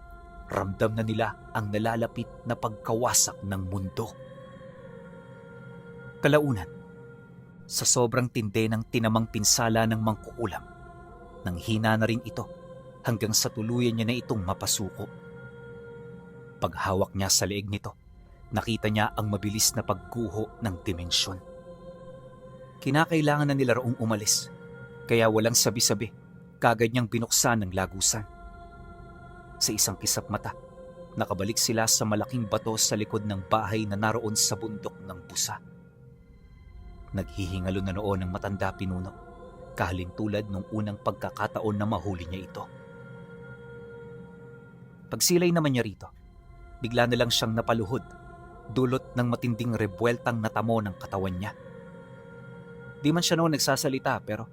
ramdam na nila ang nalalapit na pagkawasak ng mundo. Kalaunan, sa sobrang tindi ng tinamang pinsala ng mangkukulam, nanghina na rin ito hanggang sa tuluyan niya na itong mapasuko. Paghawak niya sa leeg nito, nakita niya ang mabilis na pagguho ng dimensyon. Kinakailangan na nila roong umalis, kaya walang sabi-sabi, kagad niyang binuksan ng lagusan. Sa isang kisap mata, nakabalik sila sa malaking bato sa likod ng bahay na naroon sa bundok ng Busa. Naghihingalo na noon ang matanda pinuno, kahalintulad nung unang pagkakataon na mahuli niya ito. Pagsilay naman niya rito, bigla na lang siyang napaluhod, dulot ng matinding rebueltang natamo ng katawan niya. Di man siya noon nagsasalita pero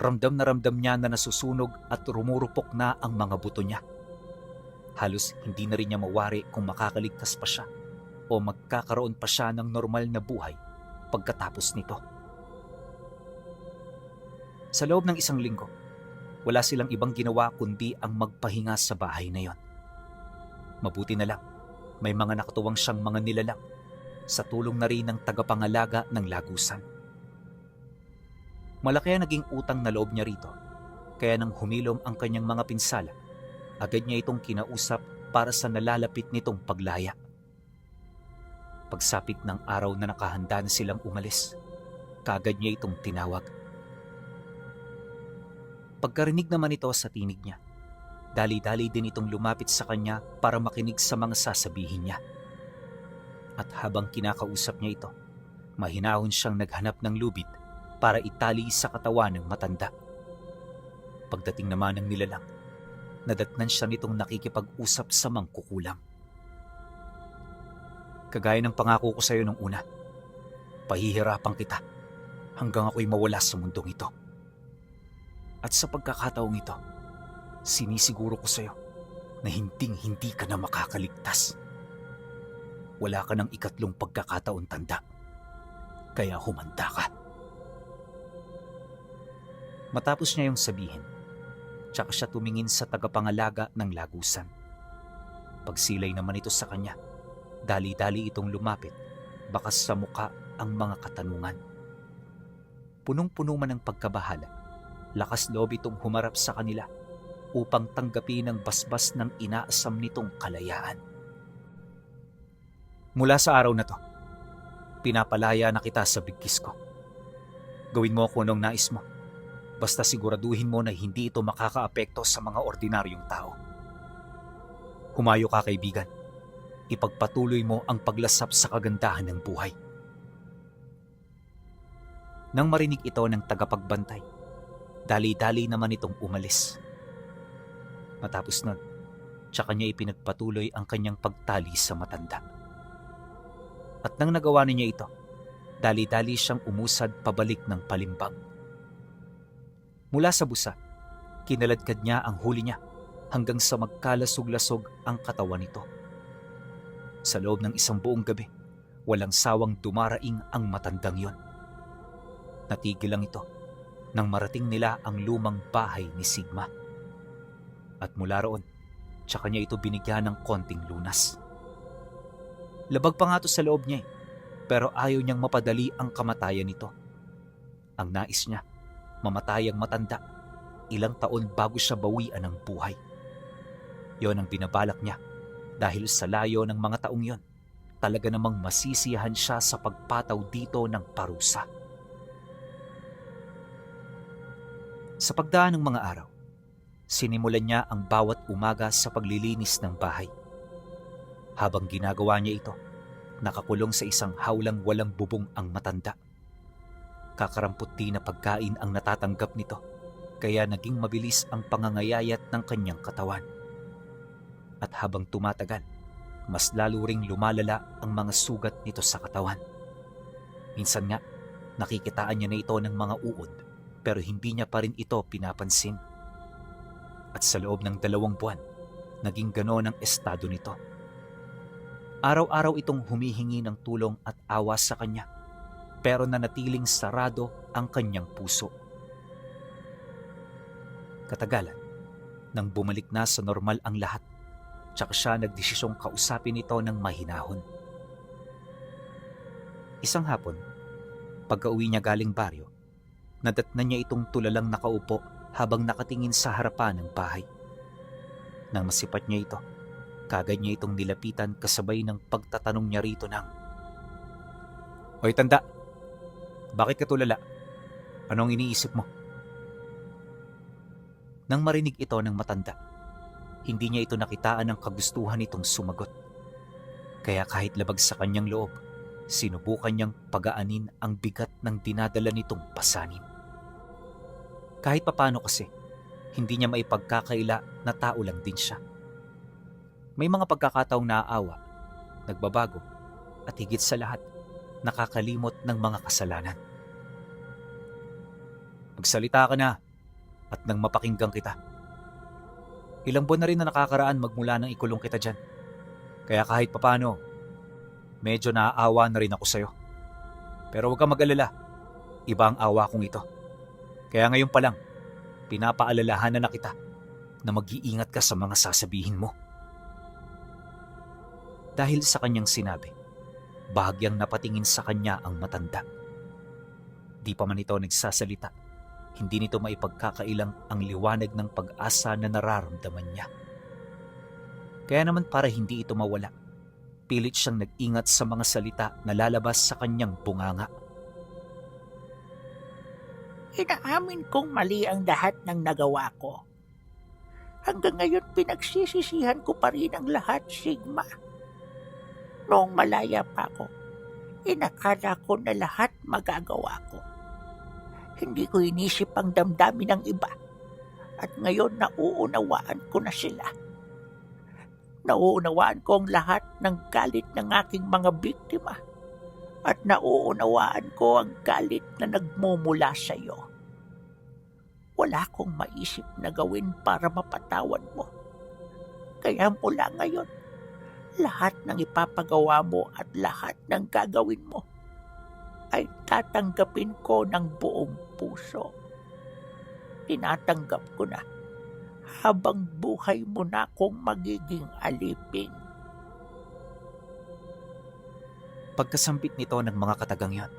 ramdam niya na nasusunog at rumurupok na ang mga buto niya. Halos hindi na rin niya mawari kung makakaligtas pa siya o magkakaroon pa siya ng normal na buhay pagkatapos nito. Sa loob ng 1 linggo, wala silang ibang ginawa kundi ang magpahinga sa bahay na yon. Mabuti na lang, may mga nakatuwang siyang mga nilalang sa tulong na rin ng tagapangalaga ng lagusan. Malaki ang naging utang na loob niya rito, kaya nang humilom ang kanyang mga pinsala, agad niya itong kinausap para sa nalalapit nitong paglaya. Pagsapit ng araw na nakahanda na silang umalis, kaagad niya itong tinawag. Pagkarinig naman ito sa tinig niya, dali-dali din itong lumapit sa kanya para makinig sa mga sasabihin niya. At habang kinakausap niya ito, mahinahon siyang naghanap ng lubid para itali sa katawan ng matanda. Pagdating naman ng nilalang, nadatnan siya nitong nakikipag-usap sa mangkukulam. Kagaya ng pangako ko sa iyo nung una, pahihirapan kita hanggang ako'y mawala sa mundong ito. At sa pagkakataong ito, sinisiguro ko sa iyo na hinding-hindi ka na makakaligtas. wala ka ng ikatlong pagkakataon, tanda. Kaya humanda ka. Matapos niya yung sabihin, tsaka siya tumingin sa tagapangalaga ng lagusan. Pagsilay naman ito sa kanya, dali-dali itong lumapit, bakas sa muka ang mga katanungan. Punong-puno man ng pagkabahala, lakas loob itong humarap sa kanila upang tanggapin ang basbas ng inaasam nitong kalayaan. Mula sa araw na to, pinapalaya na kita sa bigkis ko. Gawin mo kung anong nais mo. Basta siguraduhin mo na hindi ito makakaapekto sa mga ordinaryong tao. Humayo ka, kaibigan. Ipagpatuloy mo ang paglasap sa kagandahan ng buhay. Nang marinig ito ng tagapagbantay, dali-dali naman itong umalis. Matapos nun, tsaka niya ipinagpatuloy ang kanyang pagtali sa matanda. At nang nagawa niya ito, dali-dali siyang umusad pabalik ng palimbang. Mula sa busa, kinaladkad niya ang huli niya hanggang sa magkalasog-lasog ang katawan nito. Sa loob ng isang buong gabi, walang sawang dumaraing ang matandang yon. Natigil lang ito nang marating nila ang lumang bahay ni Sigma. At mula roon, tsaka niya ito binigyan ng konting lunas. Labag pa nga ito sa loob niya pero ayaw niyang mapadali ang kamatayan nito. Ang nais niya, mamatay ang matanda, ilang taon bago siya bawian ng buhay. Yon ang binabalak niya dahil sa layo ng mga taong yon, talaga namang masisiyahan siya sa pagpataw dito ng parusa. Sa pagdaan ng mga araw, sinimulan niya ang bawat umaga sa paglilinis ng bahay. Habang ginagawa niya ito, nakakulong sa isang hawlang walang bubong ang matanda. Kakaramputi na pagkain ang natatanggap nito, kaya naging mabilis ang pangangayayat ng kanyang katawan. At habang tumatagal, mas lalo ring lumalala ang mga sugat nito sa katawan. Minsan nga, nakikitaan niya na ito ng mga uod, pero hindi niya pa rin ito pinapansin. At sa loob ng 2 buwan, naging ganoon ang estado nito. Araw-araw itong humihingi ng tulong at awa sa kanya, pero nanatiling sarado ang kanyang puso. Katagalan, nang bumalik na sa normal ang lahat, tsaka siya nagdesisyong kausapin ito ng mahinahon. Isang hapon, pagka-uwi niya galing baryo, nadatnan niya itong tulalang nakaupo habang nakatingin sa harapan ng bahay. Nang masipat niya ito, kagad niya itong nilapitan kasabay ng pagtatanong niya rito ng, "Hoy tanda, bakit ka tulala? Anong iniisip mo?" Nang marinig ito ng matanda, hindi niya ito nakitaan ng kagustuhan nitong sumagot. Kaya kahit labag sa kanyang loob, sinubukan niyang pagaanin ang bigat ng dinadala nitong pasanin. Kahit papano kasi, hindi niya maipagkakaila na tao lang din siya. May mga pagkakataong naaawa, nagbabago, at higit sa lahat, nakakalimot ng mga kasalanan. Magsalita ka na, at nang mapakinggan kita. Ilang buwan na rin na nakakaraan magmula nang ikulong kita dyan. Kaya kahit papano, medyo naaawa na rin ako sa'yo. Pero huwag kang mag-alala, iba ang awa kong ito. Kaya ngayon pa lang, pinapaalalahanan na kita na mag-iingat ka sa mga sasabihin mo. Dahil sa kanyang sinabi, bahagyang napatingin sa kanya ang matanda. Di pa man ito nagsasalita, hindi nito maipagkakailang ang liwanag ng pag-asa na nararamdaman niya. Kaya naman para hindi ito mawala, pilit siyang nag-ingat sa mga salita na lalabas sa kanyang bunganga. Inaamin kong mali ang lahat ng nagawa ko. Hanggang ngayon pinagsisisihan ko pa rin ang lahat, Sigma. Noong malaya pa ako, inakala ko na lahat magagawa ko. Hindi ko inisip ang damdamin ng iba. At ngayon nauunawaan ko na sila. Nauunawaan ko ang lahat ng galit ng aking mga biktima. At nauunawaan ko ang galit na nagmumula sa iyo. Wala akong maisip na gawin para mapatawad mo. Kaya mula ngayon, lahat ng ipapagawa mo at lahat ng gagawin mo ay tatanggapin ko ng buong puso. Tinatanggap ko na habang buhay mo na akong magiging alipin. Pagkasambit nito ng mga katagang yan,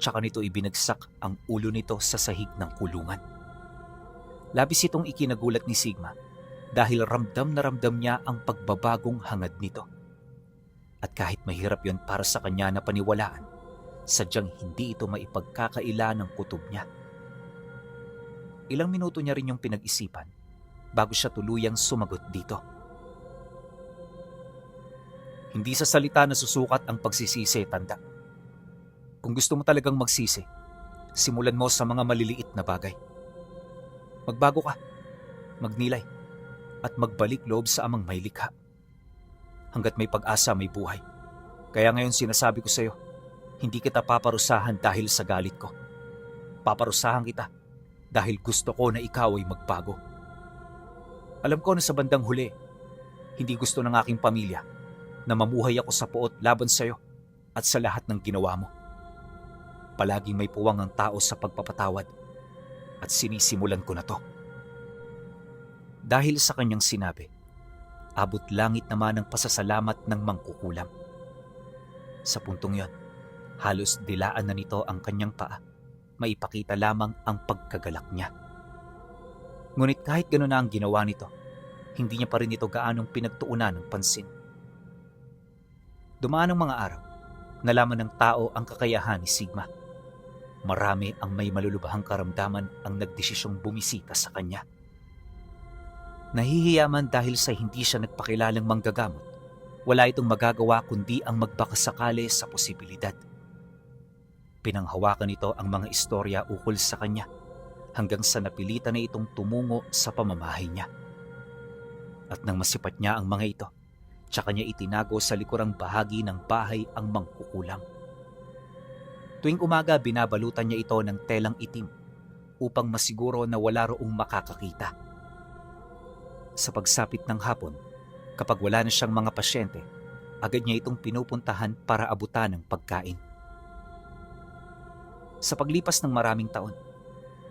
tsaka nito ibinagsak ang ulo nito sa sahig ng kulungan. Labis itong ikinagulat ni Sigma dahil ramdam na ramdam niya ang pagbabagong hangad nito. At kahit mahirap yon para sa kanya na paniwalaan, sadyang hindi ito maipagkakaila ng kutob niya. Ilang minuto niya rin yung pinag-isipan bago siya tuluyang sumagot dito. Hindi sa salita na susukat ang pagsisisi, tanda. Kung gusto mo talagang magsisi, simulan mo sa mga maliliit na bagay. Magbago ka, magnilay, at magbalik loob sa amang may likha. Hanggat may pag-asa, may buhay. Kaya ngayon sinasabi ko sa iyo, hindi kita paparusahan dahil sa galit ko. Paparusahan kita dahil gusto ko na ikaw ay magbago. Alam ko na sa bandang huli, hindi gusto ng aking pamilya na mamuhay ako sa puot laban sa iyo at sa lahat ng ginawa mo. Palaging may puwang ang tao sa pagpapatawad at sinisimulan ko na to. Dahil sa kanyang sinabi, abot langit naman ang pasasalamat ng mangkukulam. Sa puntong yon, halos dilaan na nito ang kanyang paa, maipakita lamang ang pagkagalak niya. Ngunit kahit gano'n na ang ginawa nito, hindi niya pa rin ito gaanong pinagtuunan ng pansin. Dumaan ang mga araw, nalaman ng tao ang kakayahan ni Sigma. Marami ang may malulubhang karamdaman ang nagdesisyong bumisita sa kanya. Nahihiyaman dahil sa hindi siya nagpakilalang manggagamot, wala itong magagawa kundi ang magbakasakali sa posibilidad. Pinanghawakan nito ang mga istorya ukol sa kanya hanggang sa napilitan na itong tumungo sa pamamahay niya. At nang masipat niya ang mga ito, tsaka niya itinago sa likurang bahagi ng bahay ang mangkukulam. Tuwing umaga binabalutan niya ito ng telang itim upang masiguro na wala roong makakakita. Sa pagsapit ng hapon, kapag wala na siyang mga pasyente, agad niya itong pinupuntahan para abutan ng pagkain. Sa paglipas ng maraming taon,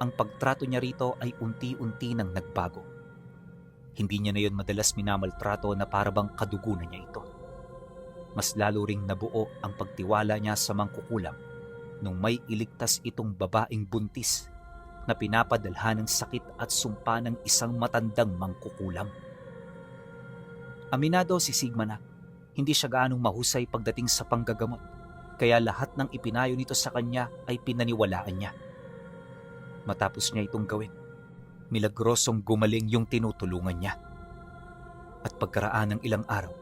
ang pagtrato niya rito ay unti-unti nang nagbago. Hindi niya na yon madalas minamaltrato na parabang kadugunan niya ito. Mas lalo ring nabuo ang pagtiwala niya sa mangkukulam nung may iligtas itong babaeng buntis na pinapadalhan ng sakit at sumpa ng isang matandang mangkukulam. Aminado si Sigma na hindi siya gaanong mahusay pagdating sa panggagamot, kaya lahat ng ipinayo nito sa kanya ay pinaniwalaan niya. Matapos niya itong gawin, milagrosong gumaling yung tinutulungan niya. At pagkaraan ng ilang araw,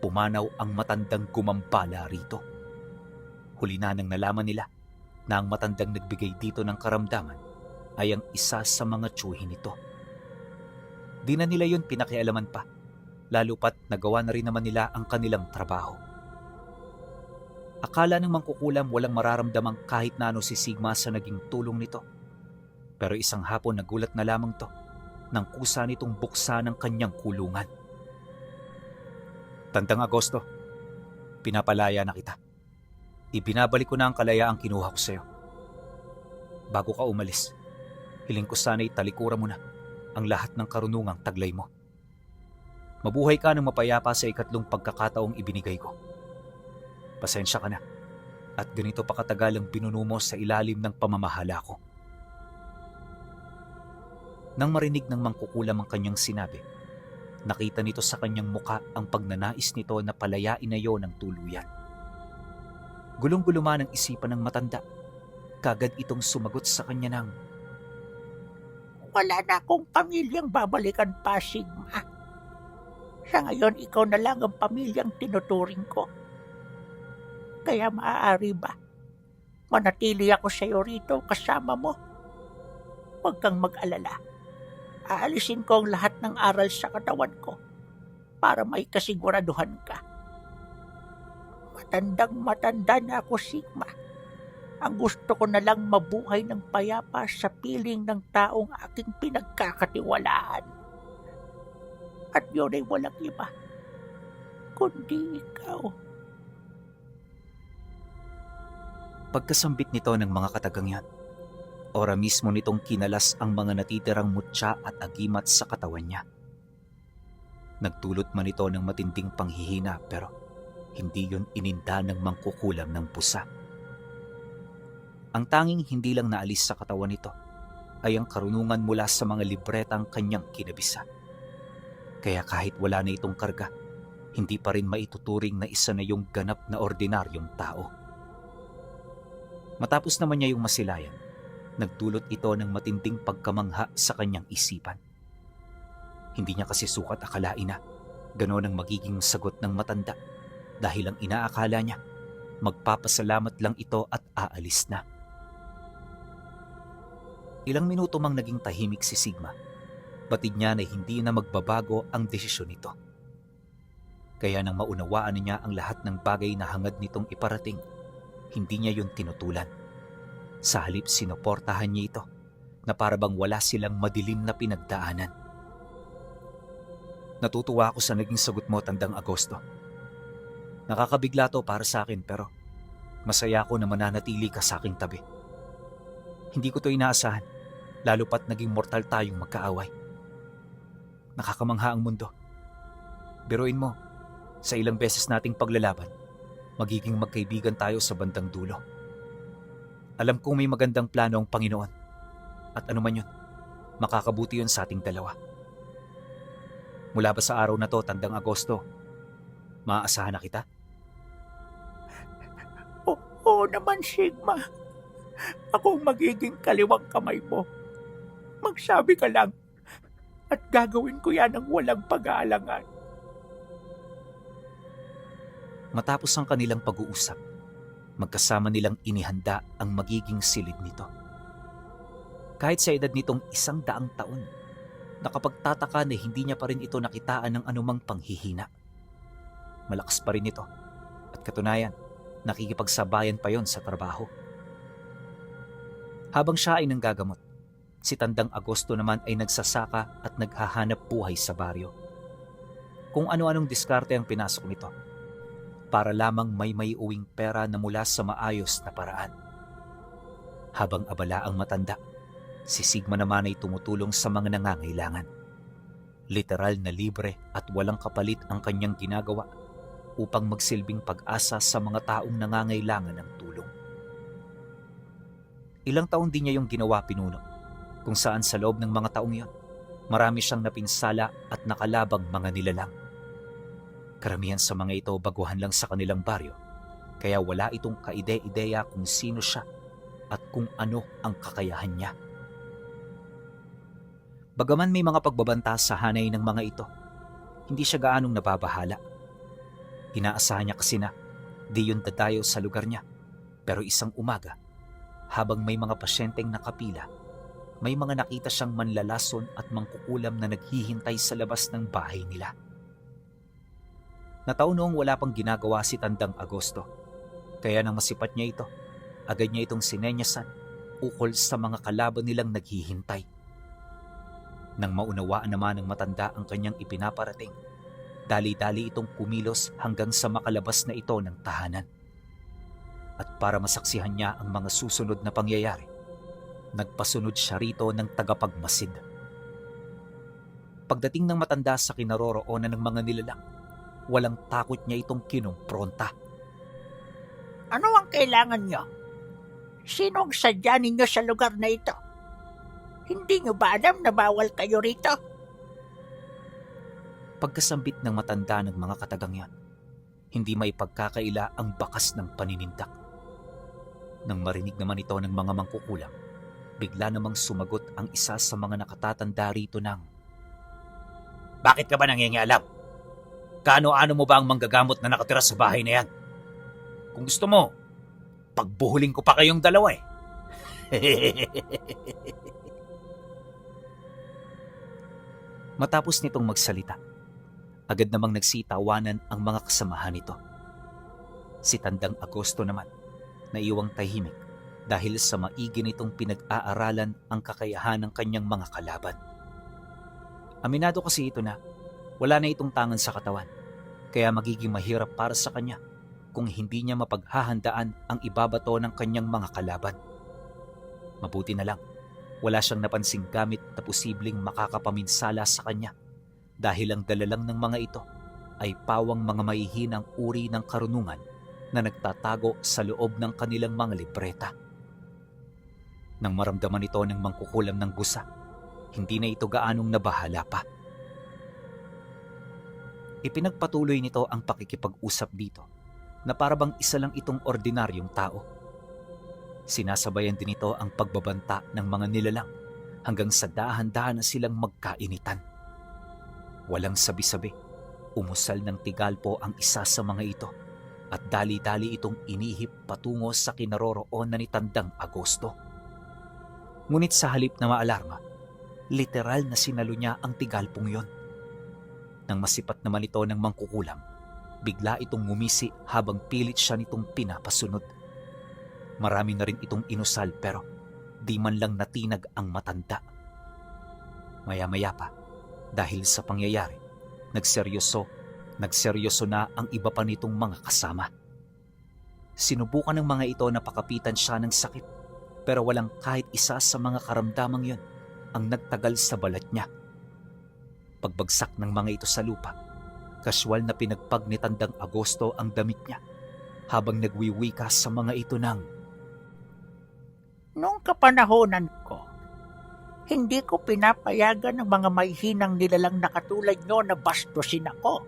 pumanaw ang matandang gumambala rito. Huli na nang nalaman nila na ang matandang nagbigay dito ng karamdaman ay ang isa sa mga tiyuhin nito. Di na nila yun pinakialaman pa, lalo pat nagawa na rin naman nila ang kanilang trabaho. Akala ng mangkukulam walang mararamdamang kahit na ano si Sigma sa naging tulong nito. Pero isang hapon nagulat na lamang to nang kusa nitong buksan ang kanyang kulungan. Tandang Agosto, pinapalaya na kita. Ibinabalik ko na ang kalayaang kinuha ko sa iyo. Bago ka umalis, hiling ko sana'y talikura mo na ang lahat ng karunungang taglay mo. Mabuhay ka ng mapayapa sa ikatlong pagkakataong ibinigay ko. Pasensya ka na at ganito pa katagal ang binuno mo sa ilalim ng pamamahala ko. Nang marinig ng mangkukulam ang kanyang sinabi, nakita nito sa kanyang muka ang pagnanais nito na palayain na yon ng tuluyan. Gulong-gulo man ang isipan ng matanda, kagad itong sumagot sa kanya ng, Wala na akong pamilyang babalikan pa, Sigma. Sa ngayon, ikaw na lang ang pamilyang tinuturing ko. Kaya maaari ba, manatili ako sa iyo rito kasama mo? Huwag kang mag-alala. Aalisin ko ang lahat ng aral sa katawan ko para may kasiguraduhan ka. Matandang-matanda na ako, Sigma. Ang gusto ko na lang mabuhay ng payapa sa piling ng taong aking pinagkakatiwalaan. At yun ay walang iba kundi ikaw. Pagkasambit nito ng mga katagang yan, ora mismo nitong kinalas ang mga natitirang mutya at agimat sa katawan niya. Nagdulot man ito ng matinding panghihina pero hindi yun ininda ng mangkukulam ng pusa. Ang tanging hindi lang naalis sa katawan nito ay ang karunungan mula sa mga libretang kanyang kinabisa. Kaya kahit wala na itong karga, hindi pa rin maituturing na isa na yung ganap na ordinaryong tao. Matapos naman niya yung masilayan, nagdulot ito ng matinding pagkamangha sa kanyang isipan. Hindi niya kasi sukat akalain na gano'n ang magiging sagot ng matanda dahil ang inaakala niya, magpapasalamat lang ito at aalis na. Ilang minuto mang naging tahimik si Sigma, batid niya na hindi na magbabago ang desisyon nito. Kaya nang maunawaan niya ang lahat ng bagay na hangad nitong iparating, hindi niya yun tinutulan. Sa halip sinuportahan niya ito na parabang wala silang madilim na pinagdaanan. Natutuwa ako sa naging sagot mo, Tandang Agosto. Nakakabigla to para sa akin pero masaya ako na mananatili ka sa aking tabi. Hindi ko to inaasahan, lalo pat naging mortal tayong magkaaway. Nakakamangha ang mundo. Biruin mo, sa ilang beses nating paglalaban, magiging magkaibigan tayo sa bandang dulo. Alam kong may magandang plano ang Panginoon. At ano man yun, makakabuti yun sa ating dalawa. Mula ba sa araw na to, Tandang Agosto, maaasahan na kita? Oo naman, Sigma. Ako ang magiging kaliwang kamay mo. Magsabi ka lang at gagawin ko yan ng walang pag-aalangan. Matapos ang kanilang pag-uusap, magkasama nilang inihanda ang magiging silid nito. Kahit sa edad nitong 100 taon, nakapagtataka na hindi niya pa rin ito nakitaan ng anumang panghihina. Malakas pa rin ito at katunayan, nakikipagsabayan pa yon sa trabaho. Habang siya ay nanggagamot, si Tandang Agosto naman ay nagsasaka at naghahanap buhay sa baryo. Kung ano-anong diskarte ang pinasok nito, para lamang may uwing pera na mula sa maayos na paraan. Habang abala ang matanda, si Sigma naman ay tumutulong sa mga nangangailangan. Literal na libre at walang kapalit ang kanyang ginagawa upang magsilbing pag-asa sa mga taong nangangailangan ng tulong. Ilang taon din niya yung ginawa pinuno, kung saan sa loob ng mga taong yon, marami siyang napinsala at nakalabang mga nilalang. Karamihan sa mga ito baguhan lang sa kanilang baryo, kaya wala itong kaide-ideya kung sino siya at kung ano ang kakayahan niya. Bagaman may mga pagbabanta sa hanay ng mga ito, hindi siya gaanong nababahala. Inaasahan niya kasi na di yun dadayo sa lugar niya, pero isang umaga, habang may mga pasyenteng nakapila, may mga nakita siyang manlalason at mangkukulam na naghihintay sa labas ng bahay nila. Nataon noong wala pang ginagawa si Tandang Agosto, kaya nang masipat niya ito, agad niya itong sinenyasan ukol sa mga kalaban nilang naghihintay. Nang maunawaan naman ng matanda ang kanyang ipinaparating, dali-dali itong kumilos hanggang sa makalabas na ito ng tahanan. At para masaksihan niya ang mga susunod na pangyayari, nagpasunod siya rito ng tagapagmasid. Pagdating ng matanda sa kinaroroonan ng mga nilalang, walang takot niya itong kinumpronta. Ano ang kailangan nyo? Sino ang sadya ninyo sa lugar na ito? Hindi nyo ba alam na bawal kayo rito? Pagkasambit ng matanda ng mga katagang yan, hindi may pagkakaila ang bakas ng paninindak. Nang marinig naman ito ng mga mangkukulam, bigla namang sumagot ang isa sa mga nakatatanda rito ng, Bakit ka ba nangingialam? Kaano-ano mo ba ang manggagamot na nakatira sa bahay na yan? Kung gusto mo, pagbuhuling ko pa kayong dalawa eh. Matapos nitong magsalita, agad namang nagsitawanan ang mga kasamahan nito. Si Tandang Agosto naman, naiwang tahimik dahil sa maigi nitong pinag-aaralan ang kakayahan ng kanyang mga kalaban. Aminado kasi ito na wala na itong tangan sa katawan, Kaya magiging mahirap para sa kanya kung hindi niya mapaghahandaan ang ibabato ng kanyang mga kalaban. Mabuti na lang, wala siyang napansing gamit na posibleng makakapaminsala sa kanya dahil ang dala lang ng mga ito ay pawang mga mahihinang uri ng karunungan na nagtatago sa loob ng kanilang mga libreta. Nang maramdaman ito ng mangkukulam ng gusa, hindi na ito gaanong nabahala pa. Ipinagpatuloy nito ang pakikipag-usap dito na parabang isa lang itong ordinaryong tao. Sinasabayan din ito ang pagbabanta ng mga nilalang hanggang sa dahan-dahan na silang magkainitan. Walang sabi-sabi, umusal ng tigalpo ang isa sa mga ito at dali-dali itong inihip patungo sa kinaroroonan ni Tandang Agosto. Ngunit sa halip na maalarma, literal na sinalo niya ang tigalpong yon. Nang masipat naman ito ng mangkukulam, bigla itong ngumisi habang pilit siya nitong pinapasunod. Marami na rin itong inusal pero di man lang natinag ang matanda. Maya-maya pa, dahil sa pangyayari, nagseryoso na ang iba pa nitong mga kasama. Sinubukan ng mga ito na pakapitan siya ng sakit pero walang kahit isa sa mga karamdamang yon ang nagtagal sa balat niya. Pagbagsak ng mga ito sa lupa, kaswal na pinagpag ni Tandang Agosto ang damit niya habang nagwiwika sa mga ito ng, Noong kapanahonan ko, hindi ko pinapayagan ng mga mayhinang nilalang na katulad nyo na bastusin ako.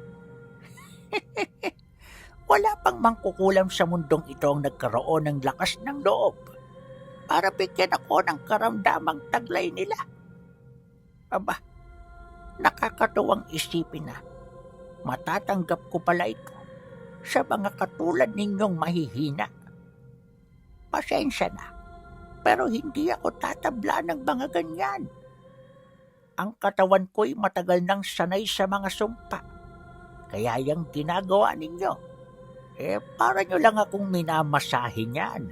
Wala pang mangkukulam sa mundong ito ang nagkaroon ng lakas ng loob para bigyan ako ng karamdamang taglay nila. Aba, nakakatuwang isipin na matatanggap ko pala ito sa mga katulad ninyong mahihina. Pasensya na, pero hindi ako tatabla ng mga ganyan. Ang katawan ko'y matagal nang sanay sa mga sumpa. Kaya yung ginagawa ninyo, para nyo lang akong minamasahin yan.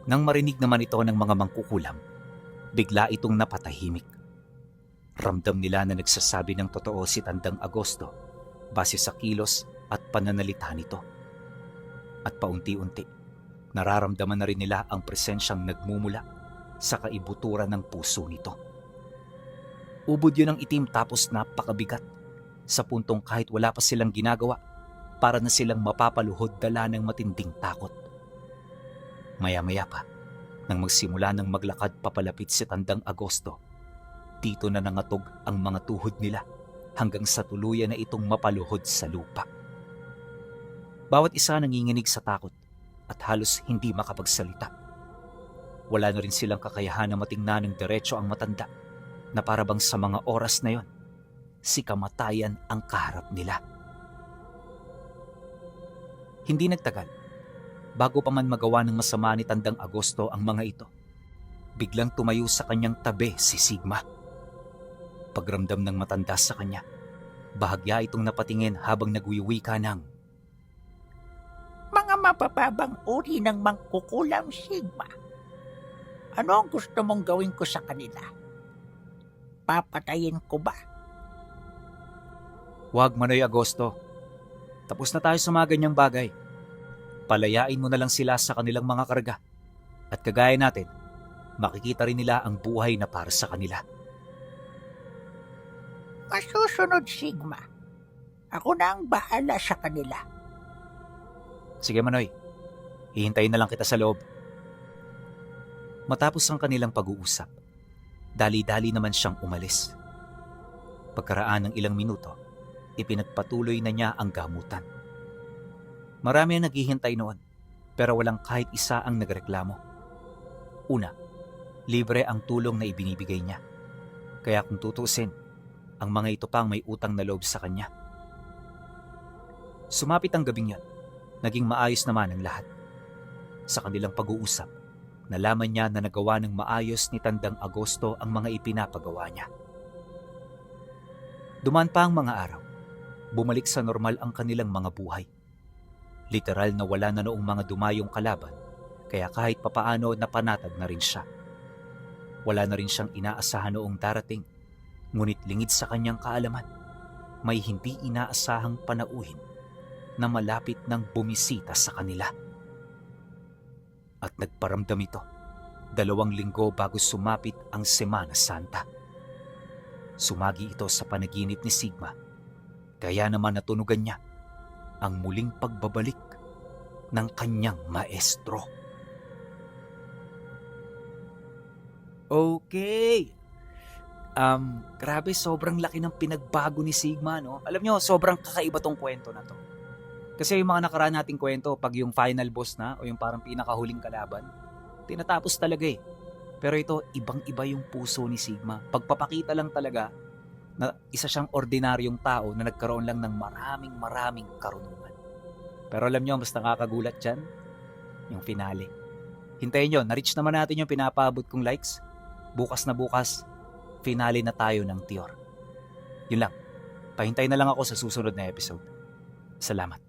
Nang marinig naman ito ng mga mangkukulam, bigla itong napatahimik. Ramdam nila na nagsasabi ng totoo si Tandang Agosto base sa kilos at pananalita nito. At paunti-unti, nararamdaman na rin nila ang presensyang nagmumula sa kaibuturan ng puso nito. Ubod yun ang itim tapos napakabigat sa puntong kahit wala pa silang ginagawa para na silang mapapaluhod dala ng matinding takot. Maya-maya pa, nang magsimula ng maglakad papalapit si Tandang Agosto, dito na nangatog ang mga tuhod nila hanggang sa tuluyan na itong mapaluhod sa lupa. Bawat isa nanginginig sa takot at halos hindi makapagsalita. Wala na rin silang kakayahan na matingnan ng diretso ang matanda na parabang sa mga oras na yon, si kamatayan ang kaharap nila. Hindi nagtagal, bago pa man magawa ng masama ni Tandang Agosto ang mga ito, biglang tumayo sa kanyang tabi si Sigma. Pagramdam ng matanda sa kanya, bahagya itong napatingin habang nagwiwika ng, Mga mapapabang uri ng mangkukulam, Sigma. Ano ang gusto mong gawin ko sa kanila? Papatayin ko ba? Huwag, Manoy Agosto. Tapos na tayo sa mga ganyang bagay. Palayain mo na lang sila sa kanilang mga karga. At kagaya natin, makikita rin nila ang buhay na para sa kanila. Masusunod, Sigma. Ako na ang bahala sa kanila. Sige, Manoy. Hihintayin na lang kita sa loob. Matapos ang kanilang pag-uusap, dali-dali naman siyang umalis. Pagkaraan ng ilang minuto, ipinagpatuloy na niya ang gamutan. Marami ang naghihintay noon, pero walang kahit isa ang nagreklamo. Una, libre ang tulong na ibinibigay niya. Kaya kung tutusin, ang mga ito pang may utang na loob sa kanya. Sumapit ang gabing yon, naging maayos naman ang lahat. Sa kanilang pag-uusap, nalaman niya na nagawa ng maayos ni Tandang Agosto ang mga ipinapagawa niya. Dumaan pa ang mga araw. Bumalik sa normal ang kanilang mga buhay. Literal na wala na noong mga dumayong kalaban, kaya kahit papaano napanatag na rin siya. Wala na rin siyang inaasahan noong darating, ngunit lingid sa kanyang kaalaman, may hindi inaasahang panauhin na malapit ng bumisita sa kanila. At nagparamdam ito 2 linggo bago sumapit ang Semana Santa. Sumagi ito sa panaginip ni Sigma, kaya naman natunugan niya ang muling pagbabalik ng kanyang maestro. Okay. Grabe, sobrang laki ng pinagbago ni Sigma, no? Alam nyo, sobrang kakaiba tong kwento na to. Kasi yung mga nakaraan nating kwento, pag yung final boss na, o yung parang pinakahuling kalaban, tinatapos talaga eh. Pero ito, ibang-iba yung puso ni Sigma. Pagpapakita lang talaga na isa siyang ordinaryong tao na nagkaroon lang ng maraming karunungan. Pero alam nyo, mas nakakagulat dyan, yung finale. Hintayin nyo, na-reach naman natin yung pinapaabot kong likes. Bukas na bukas, finale na tayo ng Tior. Yun lang. Pahintay na lang ako sa susunod na episode. Salamat.